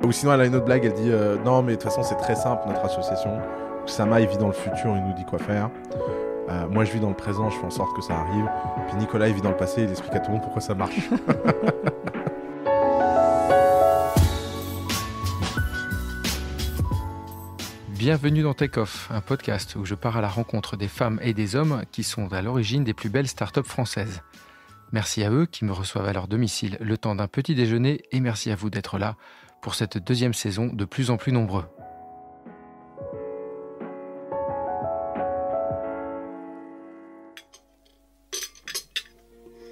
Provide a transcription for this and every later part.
Ou sinon, elle a une autre blague, elle dit non, mais de toute façon, c'est très simple, notre association. Oussama, il vit dans le futur, il nous dit quoi faire. Moi, je vis dans le présent, je fais en sorte que ça arrive. Puis Nicolas, il vit dans le passé, il explique à tout le monde pourquoi ça marche. Bienvenue dans Take Off, un podcast où je pars à la rencontre des femmes et des hommes qui sont à l'origine des plus belles startups françaises. Merci à eux qui me reçoivent à leur domicile le temps d'un petit déjeuner et merci à vous d'être là pour cette deuxième saison de plus en plus nombreux.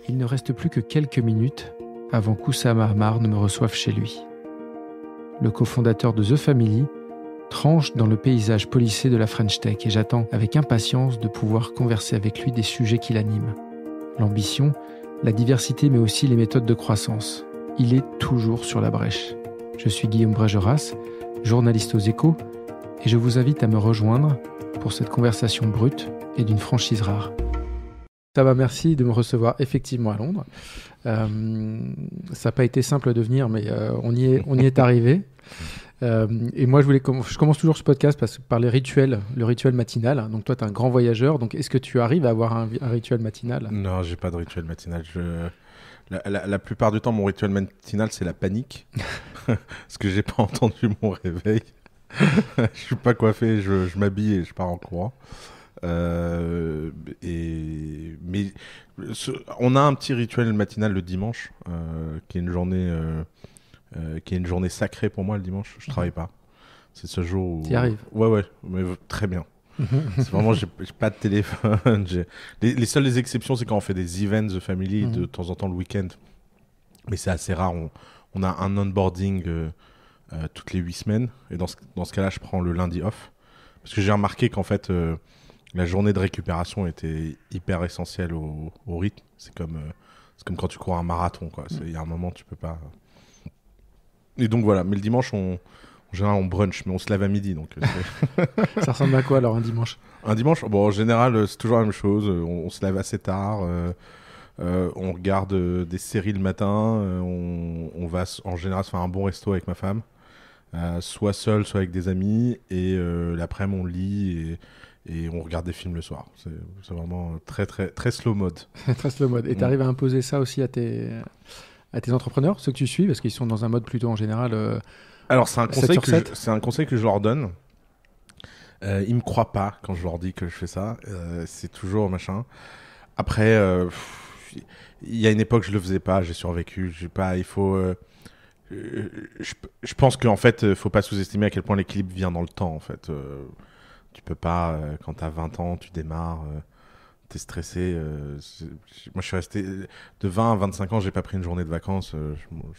Il ne reste plus que quelques minutes avant qu'Oussama Ammar ne me reçoive chez lui. Le cofondateur de The Family tranche dans le paysage policé de la French Tech et j'attends avec impatience de pouvoir converser avec lui des sujets qui l'animent. L'ambition, la diversité mais aussi les méthodes de croissance. Il est toujours sur la brèche. Je suis Guillaume Brégeras, journaliste aux Échos et je vous invite à me rejoindre pour cette conversation brute et d'une franchise rare. Ça va, merci de me recevoir effectivement à Londres. Ça n'a pas été simple de venir mais on y est arrivé. Et moi, je commence toujours ce podcast par le rituel matinal. Donc toi, tu es un grand voyageur. Donc est-ce que tu arrives à avoir un rituel matinal ? Non, j'ai pas de rituel matinal. La plupart du temps, mon rituel matinal, c'est la panique. Parce que j'ai pas entendu mon réveil. Je suis pas coiffé, je m'habille et je pars en courant. On a un petit rituel matinal le dimanche, qui est une journée... qui est une journée sacrée pour moi le dimanche. Je travaille pas. C'est ce jour où... T'y arrives ? Ouais, mais très bien. C'est vraiment, j'ai pas de téléphone. Les seules exceptions, c'est quand on fait des events de family de temps en temps le week-end. Mais c'est assez rare. On a un onboarding toutes les 8 semaines. Et dans ce cas-là, je prends le lundi off. Parce que j'ai remarqué qu'en fait, la journée de récupération était hyper essentielle au rythme. C'est comme quand tu cours un marathon, quoi. Il y a un moment, tu peux pas... Et donc voilà, mais le dimanche, en général, on brunch, mais on se lève à midi. Donc, Ça ressemble à quoi alors un dimanche ? Un dimanche, bon, en général, c'est toujours la même chose. On se lève assez tard, on regarde des séries le matin, on va en général se faire un bon resto avec ma femme, soit seul, soit avec des amis, et l'après-midi, on lit et on regarde des films le soir. C'est vraiment très, très, très slow mode. Très slow mode. Et tu arrives à imposer ça aussi à tes entrepreneurs, ceux que tu suis, parce qu'ils sont dans un mode plutôt en général... Alors, c'est un conseil que je leur donne. Ils me croient pas quand je leur dis que je fais ça. C'est toujours machin. Après, il y a une époque, je le faisais pas. J'ai survécu. Il faut... je pense qu'en fait, faut pas sous-estimer à quel point l'équilibre vient dans le temps, en fait. Tu peux pas... quand t'as 20 ans, tu démarres... T'es stressé. Moi, je suis resté de 20 à 25 ans, j'ai pas pris une journée de vacances.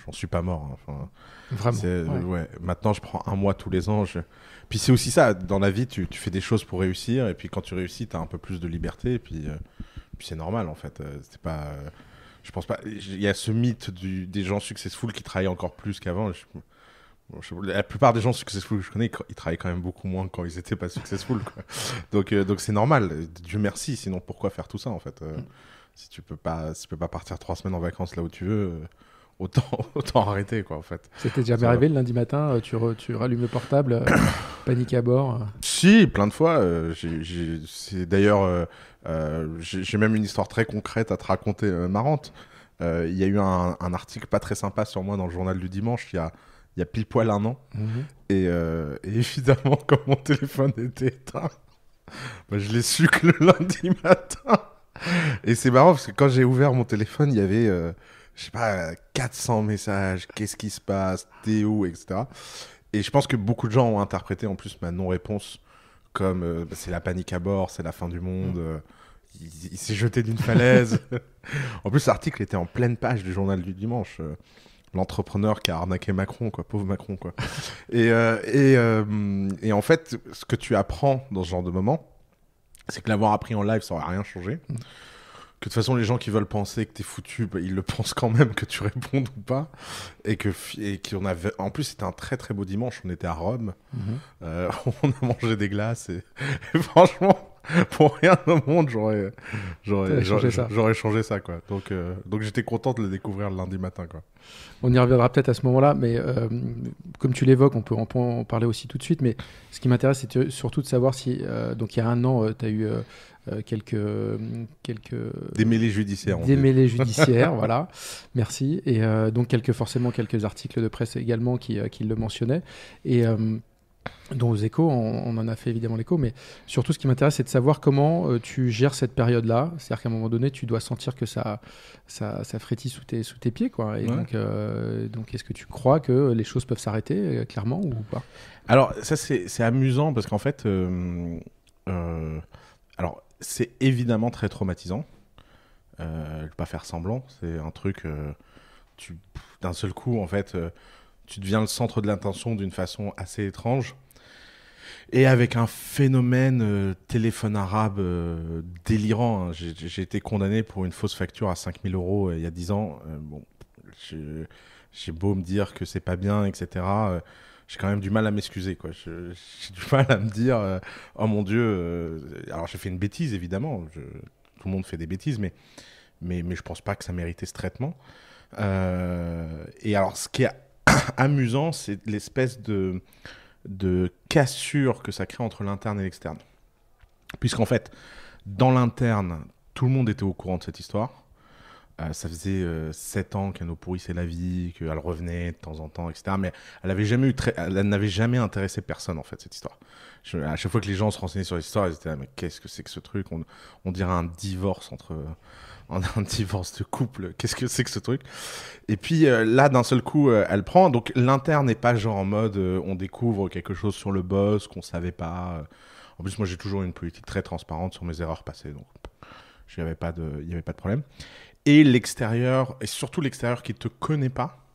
J'en suis pas mort. Enfin, vraiment. Ouais. Maintenant, je prends un mois tous les ans. Puis c'est aussi ça. Dans la vie, tu fais des choses pour réussir. Et puis quand tu réussis, t'as un peu plus de liberté. Et puis c'est normal, en fait. C'est pas. Je pense pas. Il y a ce mythe des gens successful qui travaillent encore plus qu'avant. La plupart des gens successful que je connais, ils travaillent quand même beaucoup moins que quand ils étaient pas successful, quoi. Donc c'est normal. Dieu merci. Sinon, pourquoi faire tout ça, en fait Si tu peux pas partir 3 semaines en vacances là où tu veux, autant arrêter, quoi, en fait. C'était déjà arrivé le lundi matin, tu rallumes le portable, panique à bord. Si, plein de fois. C'est d'ailleurs, j'ai même une histoire très concrète à te raconter, marrante. Il y a eu un article pas très sympa sur moi dans le journal du dimanche. Il y a pile poil 1 an. Et évidemment, comme mon téléphone était éteint, je l'ai su que le lundi matin. Et c'est marrant parce que quand j'ai ouvert mon téléphone, il y avait, je sais pas, 400 messages. Qu'est-ce qui se passe ? T'es où ? Etc. Et je pense que beaucoup de gens ont interprété en plus ma non-réponse comme c'est la panique à bord, c'est la fin du monde. Il s'est jeté d'une falaise. En plus, l'article était en pleine page du journal du dimanche. L'entrepreneur qui a arnaqué Macron, quoi, pauvre Macron, quoi. Et en fait, ce que tu apprends dans ce genre de moment, c'est que l'avoir appris en live, ça n'aurait rien changé. Que de toute façon, les gens qui veulent penser que t'es foutu, ils le pensent quand même, que tu répondes ou pas. Et qu'on avait... En plus, c'était un très très beau dimanche. On était à Rome. On a mangé des glaces. Et franchement, pour rien au monde, J'aurais changé ça, quoi. Donc j'étais content de le découvrir le lundi matin, quoi. On y reviendra peut-être à ce moment-là, mais comme tu l'évoques, on peut en parler aussi tout de suite. Mais ce qui m'intéresse, c'est surtout de savoir si, donc il y a un an, tu as eu quelques démêlés judiciaires. Démêlés judiciaires, voilà. Merci. Et donc forcément quelques articles de presse également qui le mentionnaient. Et dont aux échos, on en a fait évidemment l'écho, mais surtout ce qui m'intéresse, c'est de savoir comment tu gères cette période-là. C'est-à-dire qu'à un moment donné, tu dois sentir que ça frétille sous tes pieds, quoi. Et donc, est-ce que tu crois que les choses peuvent s'arrêter clairement ou pas ? Alors, ça, c'est amusant parce qu'en fait, alors, c'est évidemment très traumatisant. Je ne vais pas faire semblant. C'est un truc, d'un seul coup, en fait, tu deviens le centre de l'attention d'une façon assez étrange. Et avec un phénomène téléphone arabe délirant. Hein. J'ai été condamné pour une fausse facture à 5 000 € il y a 10 ans. Bon, j'ai beau me dire que c'est pas bien, etc. J'ai quand même du mal à m'excuser, quoi. J'ai du mal à me dire oh mon Dieu. Alors j'ai fait une bêtise, évidemment. Tout le monde fait des bêtises, mais je pense pas que ça méritait ce traitement. Et alors, ce qui est amusant, c'est l'espèce de cassure que ça crée entre l'interne et l'externe. Puisqu'en fait, dans l'interne, tout le monde était au courant de cette histoire. Ça faisait 7 ans qu'elle nous pourrissait la vie, qu'elle revenait de temps en temps, etc. Mais elle n'avait jamais intéressé personne, en fait, cette histoire. À chaque fois que les gens se renseignaient sur l'histoire, ils étaient là, mais qu'est-ce que c'est que ce truc ? On dirait un divorce un divorce de couple. Qu'est-ce que c'est que ce truc ? Et puis là, d'un seul coup, elle prend. Donc l'interne n'est pas genre en mode on découvre quelque chose sur le boss qu'on savait pas. En plus, moi, j'ai toujours une politique très transparente sur mes erreurs passées, donc il n'y avait pas de problème. Et l'extérieur, et surtout l'extérieur qui te connaît pas,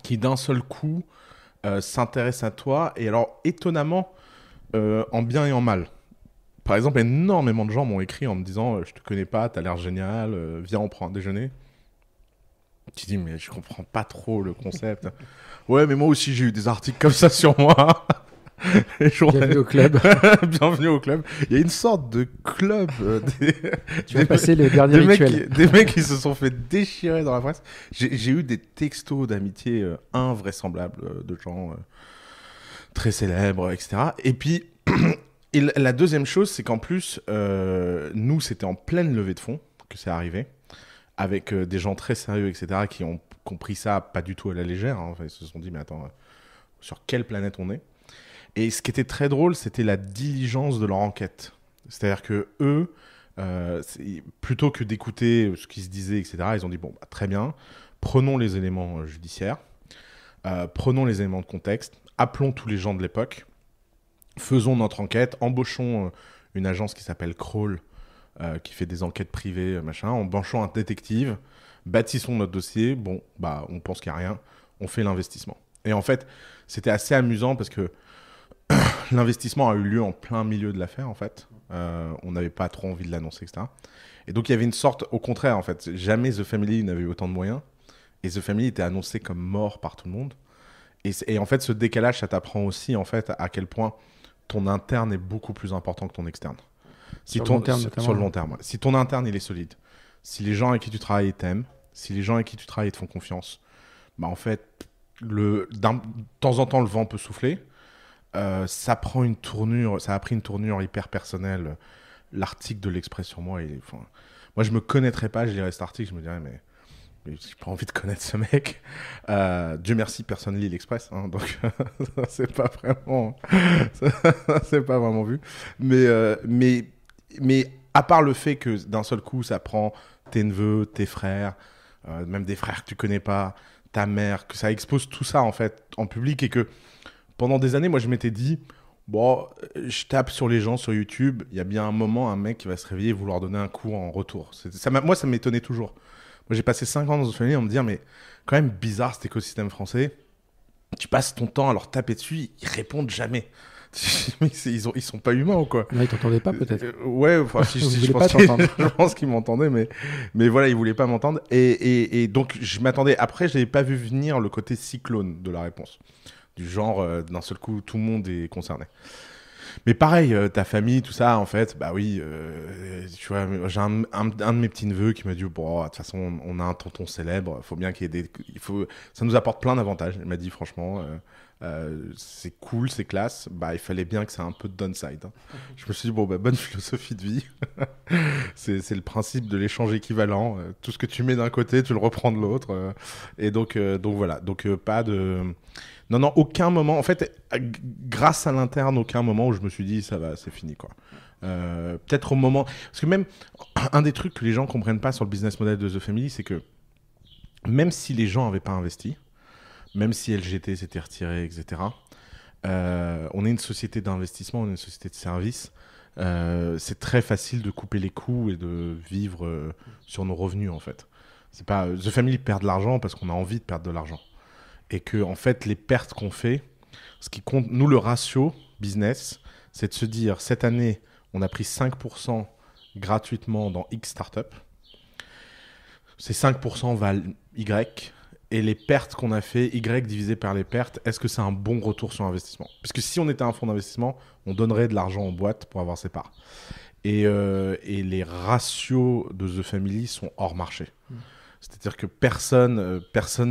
qui d'un seul coup s'intéresse à toi. Et alors, étonnamment, en bien et en mal. Par exemple, énormément de gens m'ont écrit en me disant je te connais pas, t'as l'air génial, viens, on prend un déjeuner. Tu dis mais je comprends pas trop le concept. Ouais, mais moi aussi j'ai eu des articles comme ça sur moi. Bienvenue au club. Bienvenue au club. Il y a une sorte de club. Tu vas passer le dernier rituel. Des mecs qui se sont fait déchirer dans la presse. J'ai eu des textos d'amitié invraisemblables de gens très célèbres, etc. Et puis, et la deuxième chose, c'est qu'en plus, nous, c'était en pleine levée de fonds que c'est arrivé, avec des gens très sérieux, etc., qui ont compris ça pas du tout à la légère. Hein. Enfin, ils se sont dit, mais attends, sur quelle planète on est ? Et ce qui était très drôle, c'était la diligence de leur enquête. C'est-à-dire que eux, plutôt que d'écouter ce qui se disait, etc., ils ont dit, bon, bah, très bien, prenons les éléments judiciaires, prenons les éléments de contexte, appelons tous les gens de l'époque, faisons notre enquête, embauchons une agence qui s'appelle Kroll, qui fait des enquêtes privées, machin, embauchons un détective, bâtissons notre dossier, bon, bah, on pense qu'il n'y a rien, on fait l'investissement. Et en fait, c'était assez amusant parce que l'investissement a eu lieu en plein milieu de l'affaire, en fait. On n'avait pas trop envie de l'annoncer, etc. Et donc, il y avait une sorte, au contraire, en fait, jamais The Family n'avait eu autant de moyens. Et The Family était annoncé comme mort par tout le monde. Et en fait, ce décalage, ça t'apprend aussi, en fait, à quel point ton interne est beaucoup plus important que ton externe. Sur le long terme, Ouais. Si ton interne, il est solide, si les gens avec qui tu travailles t'aiment, si les gens avec qui tu travailles te font confiance, bah en fait, de temps en temps, le vent peut souffler. Ça a pris une tournure hyper personnelle. L'article de l'Express sur moi, moi, je me connaîtrais pas, je lirais cet article, je me dirais, mais j'ai pas envie de connaître ce mec. Dieu merci, personne lit l'Express, hein, donc c'est pas vraiment vu. Mais à part le fait que d'un seul coup, ça prend tes neveux, tes frères, même des frères que tu connais pas, ta mère, que ça expose tout ça en fait en public et que pendant des années, moi je m'étais dit bon, je tape sur les gens sur YouTube, il y a bien un moment un mec qui va se réveiller et vouloir donner un coup en retour. Moi ça m'étonnait toujours. Moi j'ai passé 5 ans dans une famille à me dire mais quand même bizarre cet écosystème français. Tu passes ton temps à leur taper dessus, ils répondent jamais. Ils sont pas humains ou quoi? Là, ils t'entendaient pas peut-être. Ouais, enfin, je pense qu'ils m'entendaient, mais voilà, ils voulaient pas m'entendre. Et donc je m'attendais. Après, j'avais pas vu venir le côté cyclone de la réponse, du genre d'un seul coup tout le monde est concerné. Mais pareil, ta famille, tout ça, en fait, bah oui, tu vois, j'ai un de mes petits neveux qui m'a dit, bon, de toute façon, on a un tonton célèbre, faut bien qu'il y ait ça nous apporte plein d'avantages. Il m'a dit, franchement, c'est cool, c'est classe, bah il fallait bien que ça ait un peu de downside. Hein. Je me suis dit, bon, bah bonne philosophie de vie. C'est le principe de l'échange équivalent. Tout ce que tu mets d'un côté, tu le reprends de l'autre. Et donc voilà. Donc pas de... Non, aucun moment. En fait, grâce à l'interne, aucun moment où je me suis dit, ça va, c'est fini, quoi. Peut-être au moment... Parce que même, un des trucs que les gens comprennent pas sur le business model de The Family, c'est que même si les gens n'avaient pas investi, même si LGT s'était retiré, etc., on est une société d'investissement, on est une société de service. C'est très facile de couper les coûts et de vivre sur nos revenus, en fait. C'est pas... The Family perd de l'argent parce qu'on a envie de perdre de l'argent. Et que, en fait, les pertes qu'on fait, ce qui compte, nous, le ratio business, c'est de se dire, cette année, on a pris 5% gratuitement dans X startup. Ces 5% valent Y. Et les pertes qu'on a fait, Y divisé par les pertes, est-ce que c'est un bon retour sur investissement? Parce que si on était un fonds d'investissement, on donnerait de l'argent en boîte pour avoir ses parts. Et les ratios de The Family sont hors marché. C'est-à-dire que personne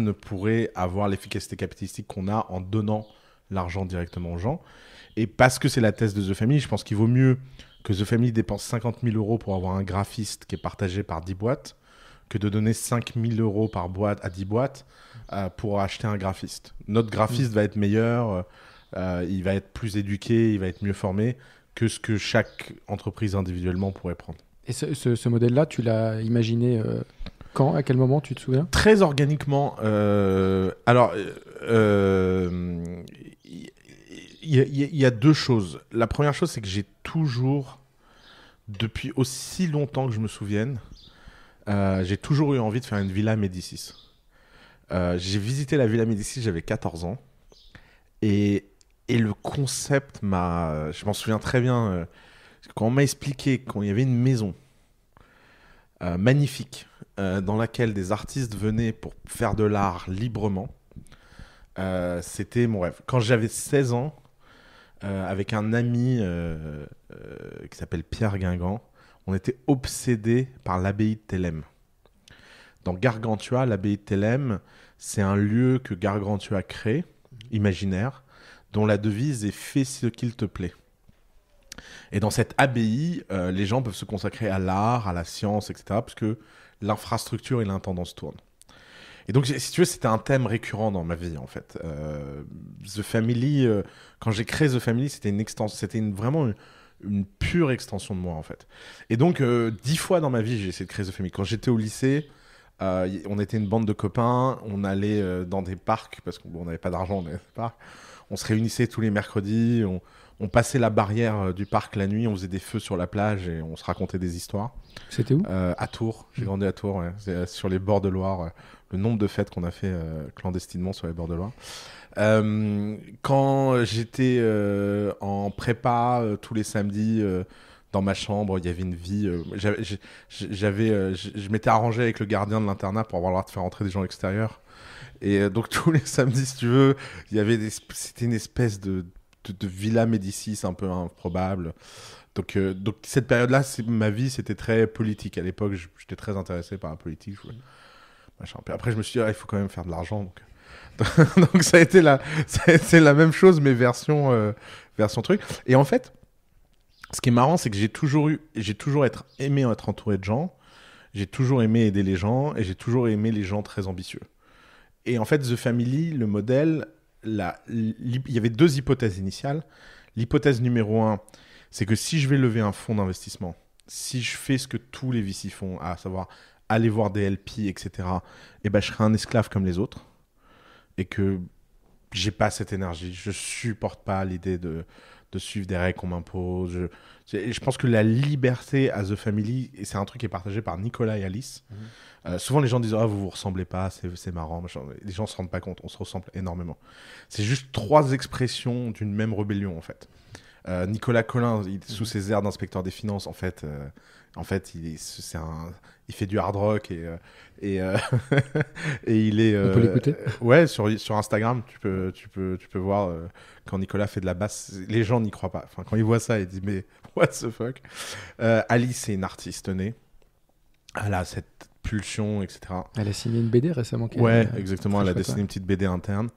ne pourrait avoir l'efficacité capitalistique qu'on a en donnant l'argent directement aux gens. Et parce que c'est la thèse de The Family, je pense qu'il vaut mieux que The Family dépense 50 000 € pour avoir un graphiste qui est partagé par 10 boîtes que de donner 5 000 € par boîte à 10 boîtes pour acheter un graphiste. Notre graphiste va être meilleur, il va être plus éduqué, il va être mieux formé que ce que chaque entreprise individuellement pourrait prendre. Et ce modèle-là, tu l'as imaginé quand? À quel moment, tu te souviens? Très organiquement. Alors, il y a deux choses. La première chose, c'est que j'ai toujours, depuis aussi longtemps que je me souvienne, j'ai toujours eu envie de faire une villa Médicis. J'ai visité la villa Médicis, j'avais 14 ans. Et le concept je m'en souviens très bien, quand on m'a expliqué qu'il y avait une maison magnifique dans laquelle des artistes venaient pour faire de l'art librement, c'était mon rêve. Quand j'avais 16 ans, avec un ami qui s'appelle Pierre Guingamp, on était obsédés par l'abbaye de Thélème. Dans Gargantua, l'abbaye de Thélème, c'est un lieu que Gargantua a créé, imaginaire, dont la devise est « Fais ce qu'il te plaît ». Et dans cette abbaye, les gens peuvent se consacrer à l'art, à la science, etc., parce que l'infrastructure et l'intendance tournent. Et donc, si tu veux, c'était un thème récurrent dans ma vie, en fait. The Family, quand j'ai créé The Family, c'était vraiment une pure extension de moi, en fait. Et donc, 10 fois dans ma vie, j'ai essayé de créer The Family. Quand j'étais au lycée, on était une bande de copains, on allait dans des parcs, parce qu'on n'avait pas d'argent dans des parcs. On se réunissait tous les mercredis, on passait la barrière du parc la nuit, on faisait des feux sur la plage et on se racontait des histoires. C'était où? À Tours. J'ai grandi à Tours, ouais. C'est sur les bords de Loire. Le nombre de fêtes qu'on a fait clandestinement sur les bords de Loire. Quand j'étais en prépa, tous les samedis, dans ma chambre, il y avait une vie. Je m'étais arrangé avec le gardien de l'internat pour avoir le droit de faire entrer des gens extérieurs. Et donc tous les samedis, si tu veux, c'était une espèce de villa Médicis un peu improbable. Donc cette période-là, ma vie, c'était très politique. À l'époque, j'étais très intéressé par la politique. Machin. Puis après, je me suis dit, il faut quand même faire de l'argent. Donc ça a été la même chose, mais version truc. Et en fait, ce qui est marrant, c'est que j'ai toujours aimé être entouré de gens. J'ai toujours aimé aider les gens et j'ai toujours aimé les gens très ambitieux. Et en fait, The Family, le modèle, il y avait deux hypothèses initiales. L'hypothèse numéro 1, c'est que si je vais lever un fonds d'investissement, si je fais ce que tous les VC font, à savoir aller voir des LP, etc., et ben, je serai un esclave comme les autres. Et que j'ai pas cette énergie. Je supporte pas l'idée de suivre des règles qu'on m'impose. Je pense que la liberté à The Family, et c'est un truc qui est partagé par Nicolas et Alice. Souvent, les gens disent « Ah, vous vous ressemblez pas, c'est marrant. » Les gens se rendent pas compte, on se ressemble énormément. C'est juste 3 expressions d'une même rébellion, en fait. Nicolas Collin, sous ses airs d'inspecteur des finances, en fait, En fait, il fait du hard rock et, et il est. On peut l'écouter. Ouais, sur Instagram, tu peux voir quand Nicolas fait de la basse. Les gens n'y croient pas. Enfin, quand ils voient ça, ils disent mais what the fuck. Alice, c'est une artiste née. Elle a cette pulsion, etc. Elle a signé une BD récemment. Ouais, exactement. Elle a dessiné une petite BD interne.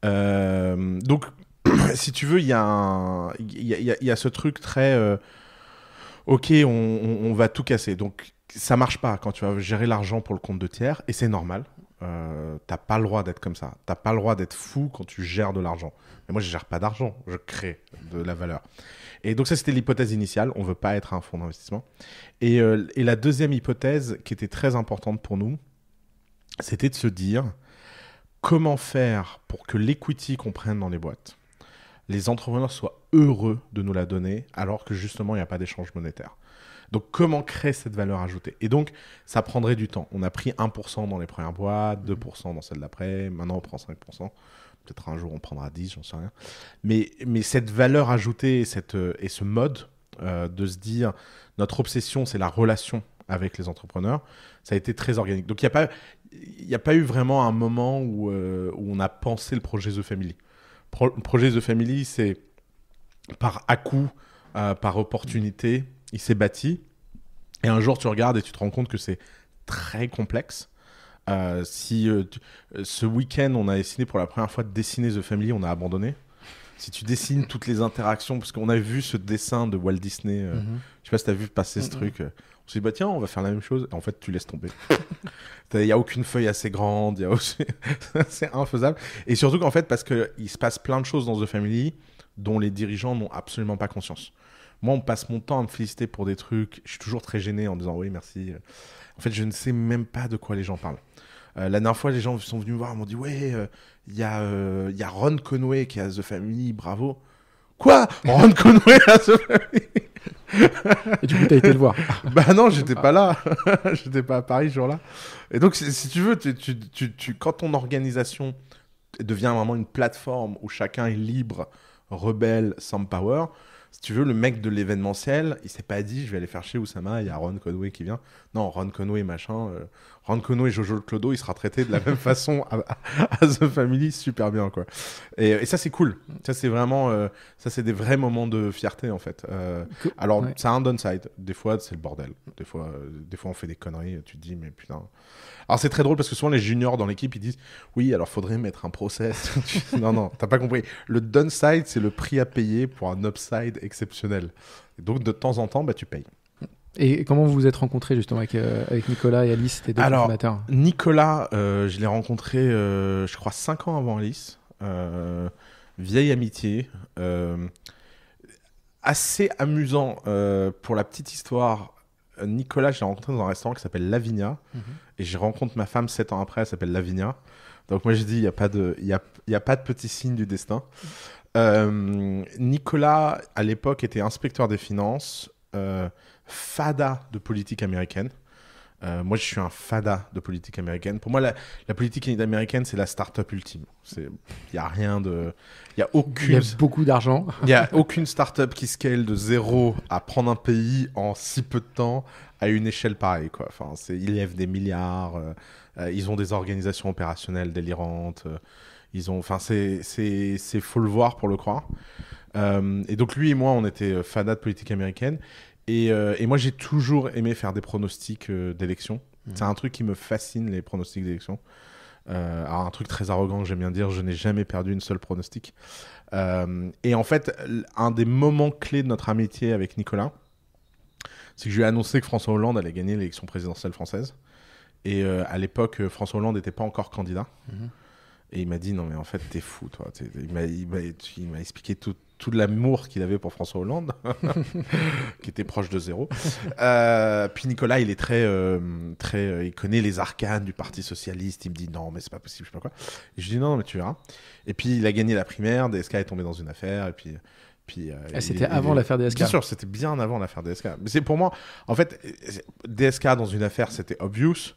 Donc, si tu veux, il y a ce truc très. Ok, on va tout casser. Donc, ça marche pas quand tu vas gérer l'argent pour le compte de tiers, et c'est normal. T'as pas le droit d'être comme ça. T'as pas le droit d'être fou quand tu gères de l'argent. Mais moi, je gère pas d'argent, je crée de la valeur. Et donc ça, c'était l'hypothèse initiale. On veut pas être un fonds d'investissement. Et la deuxième hypothèse, qui était très importante pour nous, c'était de se dire comment faire pour que l'equity qu'on prenne dans les boîtes, les entrepreneurs soient heureux de nous la donner, alors que justement, il n'y a pas d'échange monétaire. Donc, comment créer cette valeur ajoutée? Et donc, ça prendrait du temps. On a pris 1% dans les premières boîtes, 2% dans celle d'après. Maintenant, on prend 5%. Peut-être un jour, on prendra 10%, j'en sais rien. Mais cette valeur ajoutée et ce mode de se dire, notre obsession, c'est la relation avec les entrepreneurs, ça a été très organique. Donc, il n'y a pas eu vraiment un moment où on a pensé le projet The Family. Le projet The Family, c'est par à-coup, par opportunité, il s'est bâti. Et un jour, tu regardes et tu te rends compte que c'est très complexe. Ce week-end, on a essayé pour la première fois de dessiner The Family, on a abandonné. Si tu dessines toutes les interactions, parce qu'on a vu ce dessin de Walt Disney, je sais pas si tu as vu passer ce truc. On s'est dit, bah tiens, on va faire la même chose. Et en fait, tu laisses tomber. Il n'y a aucune feuille assez grande. C'est infaisable. Et surtout qu'en fait, parce qu'il se passe plein de choses dans The Family dont les dirigeants n'ont absolument pas conscience. Moi, on passe mon temps à me féliciter pour des trucs. Je suis toujours très gêné en disant oui, merci. En fait, je ne sais même pas de quoi les gens parlent. La dernière fois, les gens sont venus me voir et m'ont dit ouais, il y a Ron Conway qui a The Family, bravo. Quoi? Ron Conway a The Family? Et du coup, tu as été le voir? Bah non, j'étais pas là. J'étais pas à Paris ce jour-là. Et donc, si tu veux, quand ton organisation devient vraiment une plateforme où chacun est libre, rebelle, sans power, si tu veux, le mec de l'événementiel, il s'est pas dit je vais aller faire chez Oussama, il y a Ron Conway qui vient. Non, Ron Conway machin. Ron Conway, Jojo le Clodo, il sera traité de la même façon à The Family, super bien quoi. Et ça c'est cool. Ça c'est vraiment, ça c'est des vrais moments de fierté en fait. Alors ouais. Ça a un downside. Des fois c'est le bordel. Des fois on fait des conneries. Tu te dis mais putain. Alors c'est très drôle parce que souvent les juniors dans l'équipe ils disent oui alors faudrait mettre un process. Non t'as pas compris. Le downside c'est le prix à payer pour un upside exceptionnel. Et donc de temps en temps bah tu payes. Et comment vous vous êtes rencontrés justement avec Nicolas et Alice, tes deux fondateurs? Nicolas, je l'ai rencontré je crois 5 ans avant Alice. Vieille amitié. Assez amusant pour la petite histoire. Nicolas, je l'ai rencontré dans un restaurant qui s'appelle Lavinia. Et je rencontre ma femme 7 ans après, elle s'appelle Lavinia. Donc moi je dis, il n'y a pas de petit signe du destin. Nicolas, à l'époque, était inspecteur des finances, fada de politique américaine. Moi, je suis un fada de politique américaine. Pour moi, la politique américaine, c'est la start-up ultime. Il n'y a rien de... Il y a beaucoup d'argent. Il n'y a aucune start-up qui scale de zéro à prendre un pays en si peu de temps à une échelle pareille, quoi. Enfin, ils lèvent des milliards. Ils ont des organisations opérationnelles délirantes. Enfin, c'est faut le voir pour le croire. Et donc, lui et moi, on était fada de politique américaine. Et moi, j'ai toujours aimé faire des pronostics d'élection. C'est un truc qui me fascine, les pronostics d'élection. Alors, un truc très arrogant que j'aime bien dire, je n'ai jamais perdu une seule pronostic. Et en fait, un des moments clés de notre amitié avec Nicolas, c'est que je lui ai annoncé que François Hollande allait gagner l'élection présidentielle française. Et à l'époque, François Hollande n'était pas encore candidat. Et il m'a dit, non mais en fait, t'es fou, toi. Il m'a expliqué tout l'amour qu'il avait pour François Hollande, qui était proche de zéro. Puis Nicolas, il est il connaît les arcanes du Parti Socialiste. Il me dit, non mais c'est pas possible, je sais pas quoi. Et je lui dis, non mais tu verras. Et puis il a gagné la primaire, DSK est tombé dans une affaire, et puis c'était avant l'affaire DSK. Bien sûr, c'était bien avant l'affaire DSK. Mais c'est pour moi, en fait, DSK dans une affaire, c'était obvious.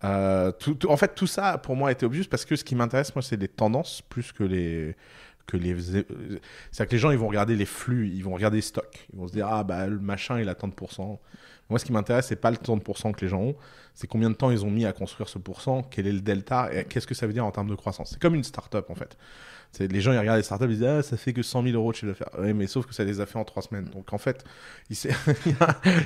En fait, tout ça, pour moi, était obvious parce que ce qui m'intéresse, moi, c'est les tendances plus que les... C'est-à-dire que les gens, ils vont regarder les flux, ils vont regarder les stocks. Ils vont se dire, ah, bah, le machin, il a tant de pourcents. Moi, ce qui m'intéresse, c'est pas le temps de pourcent que les gens ont, c'est combien de temps ils ont mis à construire ce pourcent, quel est le delta, et qu'est-ce que ça veut dire en termes de croissance. C'est comme une start-up, en fait. Les gens, ils regardent les startups, ils disent « Ah, ça fait que 100 000 euros de chiffre d'affaires. » Oui, mais sauf que ça les a fait en 3 semaines. Donc, en fait, il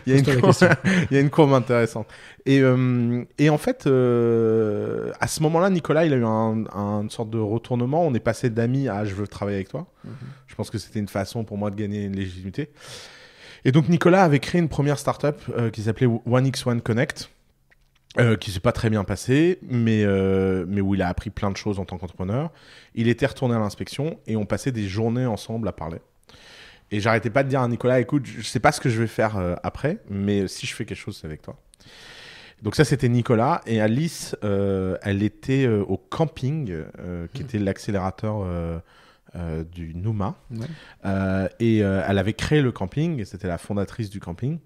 y a une courbe intéressante. Et en fait, à ce moment-là, Nicolas, il a eu une sorte de retournement. On est passé d'amis à « Je veux travailler avec toi ». Je pense que c'était une façon pour moi de gagner une légitimité. Et donc, Nicolas avait créé une première startup qui s'appelait OneX1 Connect. Qui s'est pas très bien passé, mais où il a appris plein de choses en tant qu'entrepreneur. Il était retourné à l'inspection et on passait des journées ensemble à parler. Et j'arrêtais pas de dire à Nicolas, écoute, je sais pas ce que je vais faire après, mais si je fais quelque chose, c'est avec toi. Donc ça, c'était Nicolas. Et Alice, elle était au camping, qui était l'accélérateur du Nouma. Ouais. Et elle avait créé le camping, et c'était la fondatrice du camping.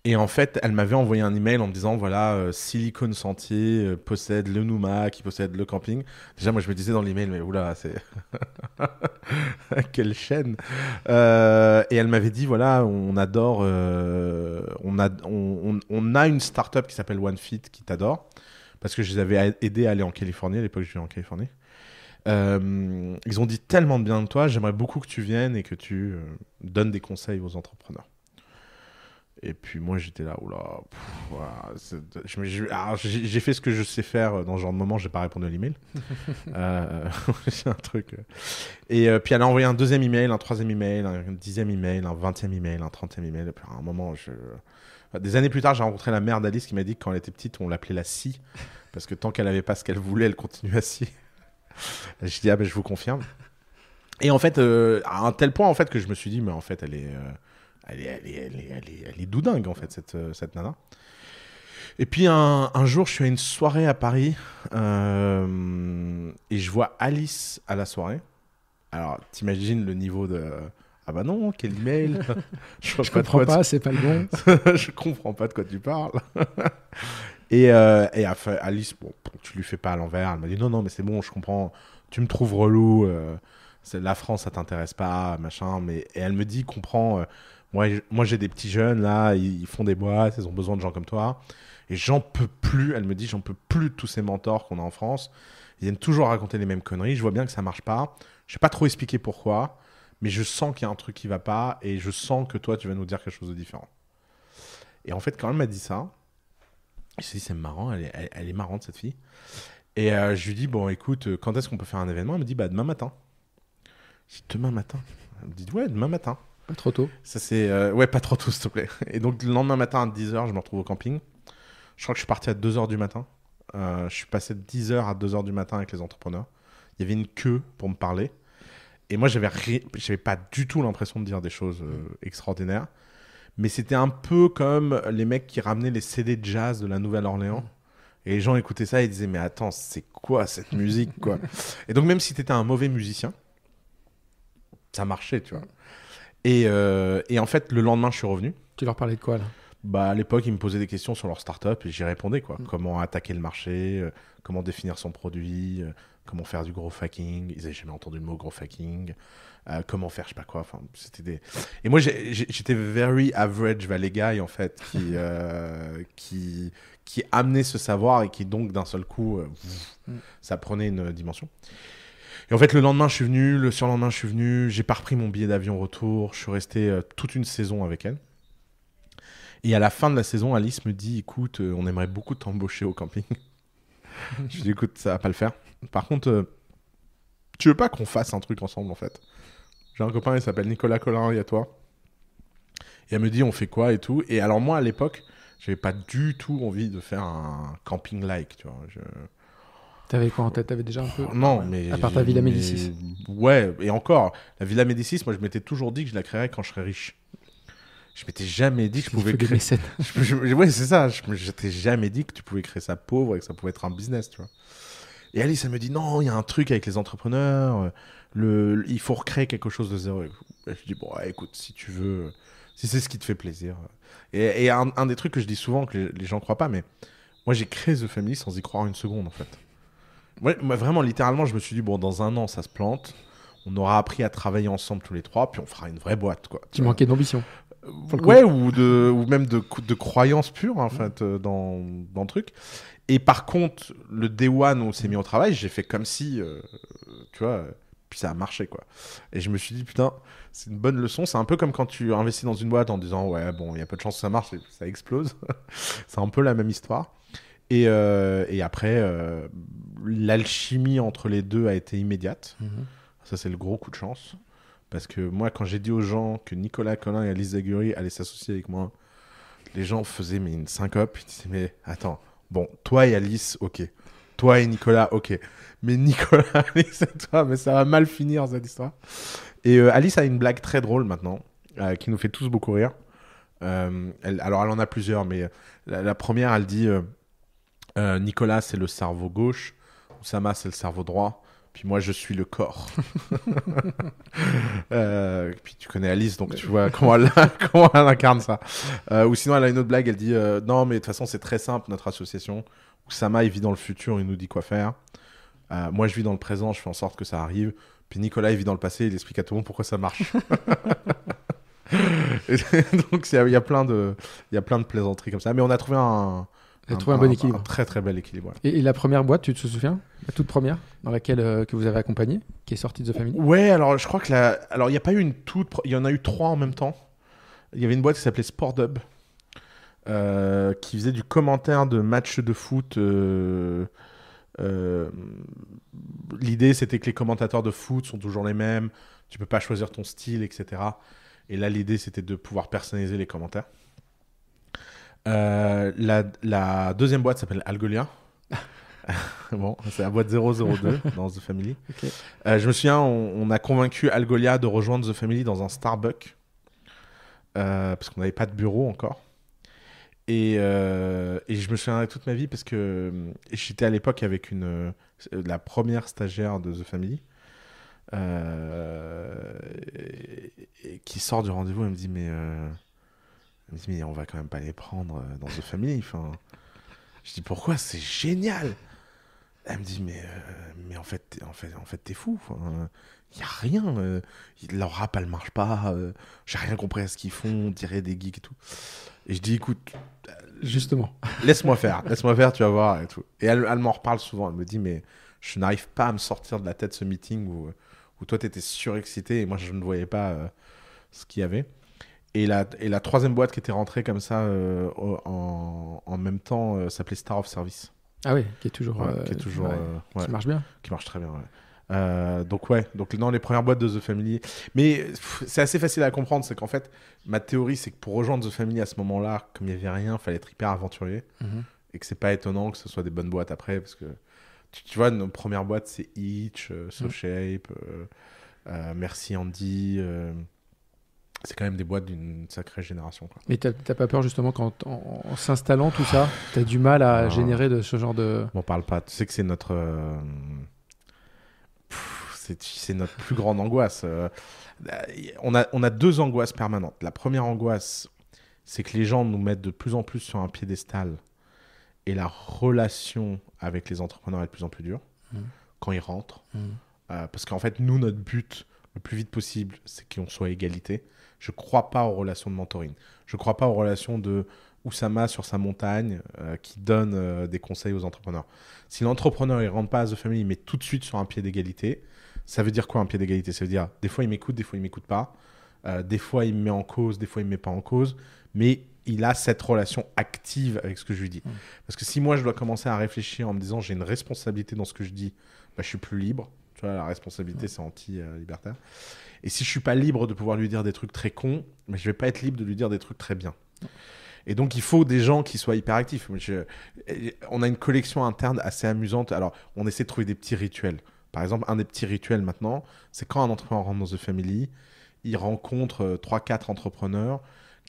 Et en fait, elle m'avait envoyé un email en me disant, voilà, Silicon Sentier possède le Nouma, qui possède le camping. Déjà, moi, je me disais dans l'email, mais oula, c'est... Quelle chaîne. Et elle m'avait dit, voilà, on adore... on a une startup qui s'appelle OneFit qui t'adore, parce que je les avais aidés à aller en Californie. À l'époque, je vivais en Californie. Ils ont dit tellement de bien de toi, j'aimerais beaucoup que tu viennes et que tu donnes des conseils aux entrepreneurs. Et puis moi j'étais là, oula, voilà, j'ai fait ce que je sais faire dans ce genre de moment, j'ai pas répondu à l'email. C'est un truc. Et puis elle a envoyé un deuxième email, un troisième email, un 10e email, un 20e email, un 30e email. Et puis à un moment, des années plus tard, j'ai rencontré la mère d'Alice qui m'a dit que quand elle était petite, on l'appelait la scie, parce que tant qu'elle avait pas ce qu'elle voulait, elle continuait à scier. Je dis, ah ben je vous confirme. Et en fait, à un tel point en fait que je me suis dit, mais en fait, elle est doudingue, en fait, cette nana. Et puis, un jour, je suis à une soirée à Paris et je vois Alice à la soirée. Alors, t'imagines le niveau de... Ah bah non, quel email. Je comprends pas, c'est pas le bon. Je comprends pas de quoi tu parles. Et Alice, bon, tu lui fais pas à l'envers. Elle m'a dit, non, mais c'est bon, je comprends. Tu me trouves relou. La France, ça t'intéresse pas, machin. Et elle me dit, comprends... Moi, j'ai des petits jeunes, là, ils font des boîtes, ils ont besoin de gens comme toi. Et j'en peux plus, elle me dit, j'en peux plus de tous ces mentors qu'on a en France. Ils viennent toujours raconter les mêmes conneries. Je vois bien que ça marche pas. Je sais pas trop expliquer pourquoi, mais je sens qu'il y a un truc qui va pas et je sens que toi, tu vas nous dire quelque chose de différent. Et en fait, quand elle m'a dit ça, je me suis dit, c'est marrant, elle est marrante, cette fille. Et je lui dis, bon, écoute, quand est-ce qu'on peut faire un événement ? Elle me dit, bah, demain matin. Je dis, demain matin ? Elle me dit, ouais, demain matin. Pas trop tôt. Ça, c'est... Ouais, pas trop tôt, s'il te plaît. Et donc, le lendemain matin, à 10h, je me retrouve au camping. Je crois que je suis parti à 2h du matin. Je suis passé de 10h à 2h du matin avec les entrepreneurs. Il y avait une queue pour me parler. Et moi, j'avais pas du tout l'impression de dire des choses extraordinaires. Mais c'était un peu comme les mecs qui ramenaient les CD de jazz de la Nouvelle-Orléans. Et les gens écoutaient ça et disaient, mais attends, c'est quoi cette musique, quoi ? Et donc, même si t'étais un mauvais musicien, ça marchait, tu vois. Et en fait, le lendemain, je suis revenu. Tu leur parlais de quoi, là ? Bah, à l'époque, ils me posaient des questions sur leur start-up et j'y répondais, quoi. Comment attaquer le marché, comment définir son produit, comment faire du growth hacking. Ils n'avaient jamais entendu le mot growth hacking. Comment faire, je sais pas quoi. Enfin, c'était des... Et moi, j'étais very average valley guy, en fait, qui amenait ce savoir et qui, donc, d'un seul coup, ça prenait une dimension. Et en fait, le lendemain, je suis venu. Le surlendemain, je suis venu. J'ai pas repris mon billet d'avion retour. Je suis resté toute une saison avec elle. Et à la fin de la saison, Alice me dit, écoute, on aimerait beaucoup t'embaucher au camping. Je lui dis, écoute, ça va pas le faire. Par contre, tu veux pas qu'on fasse un truc ensemble, en fait ? J'ai un copain, il s'appelle Nicolas Collin, il y a toi. Et elle me dit, on fait quoi et tout. Et alors moi, à l'époque, j'avais pas du tout envie de faire un camping-like, tu vois. T'avais quoi en tête ? T'avais déjà un peu... Non, mais... À part ta Villa Médicis. Ouais, et encore, la Villa Médicis, moi, je m'étais toujours dit que je la créerais quand je serais riche. Je m'étais jamais dit que je pouvais créer... Ouais, c'est ça. Je t'ai jamais dit que tu pouvais créer ça pauvre et que ça pouvait être un business, tu vois. Et Alice, elle me dit, non, il y a un truc avec les entrepreneurs, il faut recréer quelque chose de zéro. Et je dis, bon, ouais, écoute, si tu veux, si c'est ce qui te fait plaisir. Et un des trucs que je dis souvent, que les gens croient pas, mais moi, j'ai créé The Family sans y croire une seconde, en fait. Moi, vraiment, littéralement, je me suis dit, bon, dans 1 an, ça se plante. On aura appris à travailler ensemble tous les trois, puis on fera une vraie boîte, quoi. Tu manquais d'ambition. Ouais, ou même de croyance pure, en fait, dans le truc. Et par contre, le day one où on s'est mis au travail, j'ai fait comme si, tu vois, puis ça a marché, quoi. Et je me suis dit, putain, c'est une bonne leçon. C'est un peu comme quand tu investis dans une boîte en disant, ouais, bon, il y a peu de chances que ça marche, et ça explose. C'est un peu la même histoire. Et après, l'alchimie entre les deux a été immédiate. Ça, c'est le gros coup de chance. Parce que moi, quand j'ai dit aux gens que Nicolas Collin et Alice Zaguri allaient s'associer avec moi, les gens faisaient une syncope. Ils disaient, mais attends, bon, toi et Alice, ok. Toi et Nicolas, ok. Mais Nicolas, Alice et toi, mais ça va mal finir cette histoire. Et Alice a une blague très drôle maintenant, qui nous fait tous beaucoup rire. Alors, elle en a plusieurs, mais la première, elle dit Nicolas, c'est le cerveau gauche. Oussama, c'est le cerveau droit. Puis moi, je suis le corps. Puis tu connais Alice, donc tu vois comment elle incarne ça. Ou sinon, elle a une autre blague, elle dit non, mais de toute façon, c'est très simple, notre association. Oussama, il vit dans le futur, il nous dit quoi faire. Moi, je vis dans le présent, je fais en sorte que ça arrive. Puis Nicolas, il vit dans le passé, il explique à tout le monde pourquoi ça marche. Donc, il y a plein de plaisanteries comme ça. Mais on a trouvé un bon équilibre. Un très très bel équilibre. Ouais. Et la première boîte, tu te souviens? La toute première dans laquelle que vous avez accompagné, qui est sortie de The Family? Ouais, alors je crois que alors il n'y a pas eu il y en a eu 3 en même temps. Il y avait une boîte qui s'appelait Sportdub, qui faisait du commentaire de matchs de foot. L'idée, c'était que les commentateurs de foot sont toujours les mêmes. Tu peux pas choisir ton style, etc. Et là, l'idée, c'était de pouvoir personnaliser les commentaires. La deuxième boîte s'appelle Algolia. Bon, c'est la boîte 002 dans The Family. Okay. Je me souviens, on a convaincu Algolia de rejoindre The Family dans un Starbucks, parce qu'on n'avait pas de bureau encore. Et je me souviendrai toute ma vie parce que j'étais à l'époque avec la première stagiaire de The Family, qui sort du rendez-vous et me dit mais on va quand même pas les prendre dans The Family. Enfin, je dis pourquoi, c'est génial. Elle me dit mais en fait t'es fou. Il y a rien. Leur rap elle marche pas. J'ai rien compris à ce qu'ils font. On dirait des geeks et tout. Et je dis écoute, justement, laisse-moi faire, tu vas voir et tout. Et elle m'en reparle souvent. Elle me dit mais je n'arrive pas à me sortir de la tête ce meeting où toi t'étais surexcité et moi je ne voyais pas ce qu'il y avait. Et la troisième boîte qui était rentrée comme ça en même temps s'appelait Star of Service. Ah oui, qui est toujours, qui marche bien. Qui marche très bien, ouais. Donc dans les premières boîtes de The Family. Mais c'est assez facile à comprendre, c'est qu'en fait, ma théorie, c'est que pour rejoindre The Family à ce moment-là, comme il n'y avait rien, il fallait être hyper aventurier. Et que c'est pas étonnant que ce soit des bonnes boîtes après, parce que tu vois, nos premières boîtes, c'est Itch, SoShape, Merci Andy... c'est quand même des boîtes d'une sacrée génération, quoi. Mais t'as pas peur justement quand en s'installant tout ça, t'as du mal à générer de ce genre de... M'en parle pas. Tu sais que c'est notre c'est notre plus grande angoisse. On a 2 angoisses permanentes. La première angoisse, c'est que les gens nous mettent de plus en plus sur un piédestal et la relation avec les entrepreneurs est de plus en plus dure quand ils rentrent. Parce qu'en fait, nous, notre but le plus vite possible, c'est qu'on soit à égalité. Je crois pas aux relations de mentoring. Je crois pas aux relations de Oussama sur sa montagne qui donne des conseils aux entrepreneurs. Si l'entrepreneur ne rentre pas à The Family, il met tout de suite sur un pied d'égalité. Ça veut dire quoi un pied d'égalité? Ça veut dire des fois il m'écoute, des fois il m'écoute pas. Des fois il me met en cause, des fois il me met pas en cause. Mais il a cette relation active avec ce que je lui dis. Parce que si moi je dois commencer à réfléchir en me disant j'ai une responsabilité dans ce que je dis, je suis plus libre. Tu vois, la responsabilité, c'est anti-libertaire. Et si je suis pas libre de pouvoir lui dire des trucs très cons, mais je vais pas être libre de lui dire des trucs très bien. Et donc, il faut des gens qui soient hyperactifs. On a une collection interne assez amusante. Alors, on essaie de trouver des petits rituels. Par exemple, un des petits rituels maintenant, c'est quand un entrepreneur rentre dans The Family, il rencontre 3-4 entrepreneurs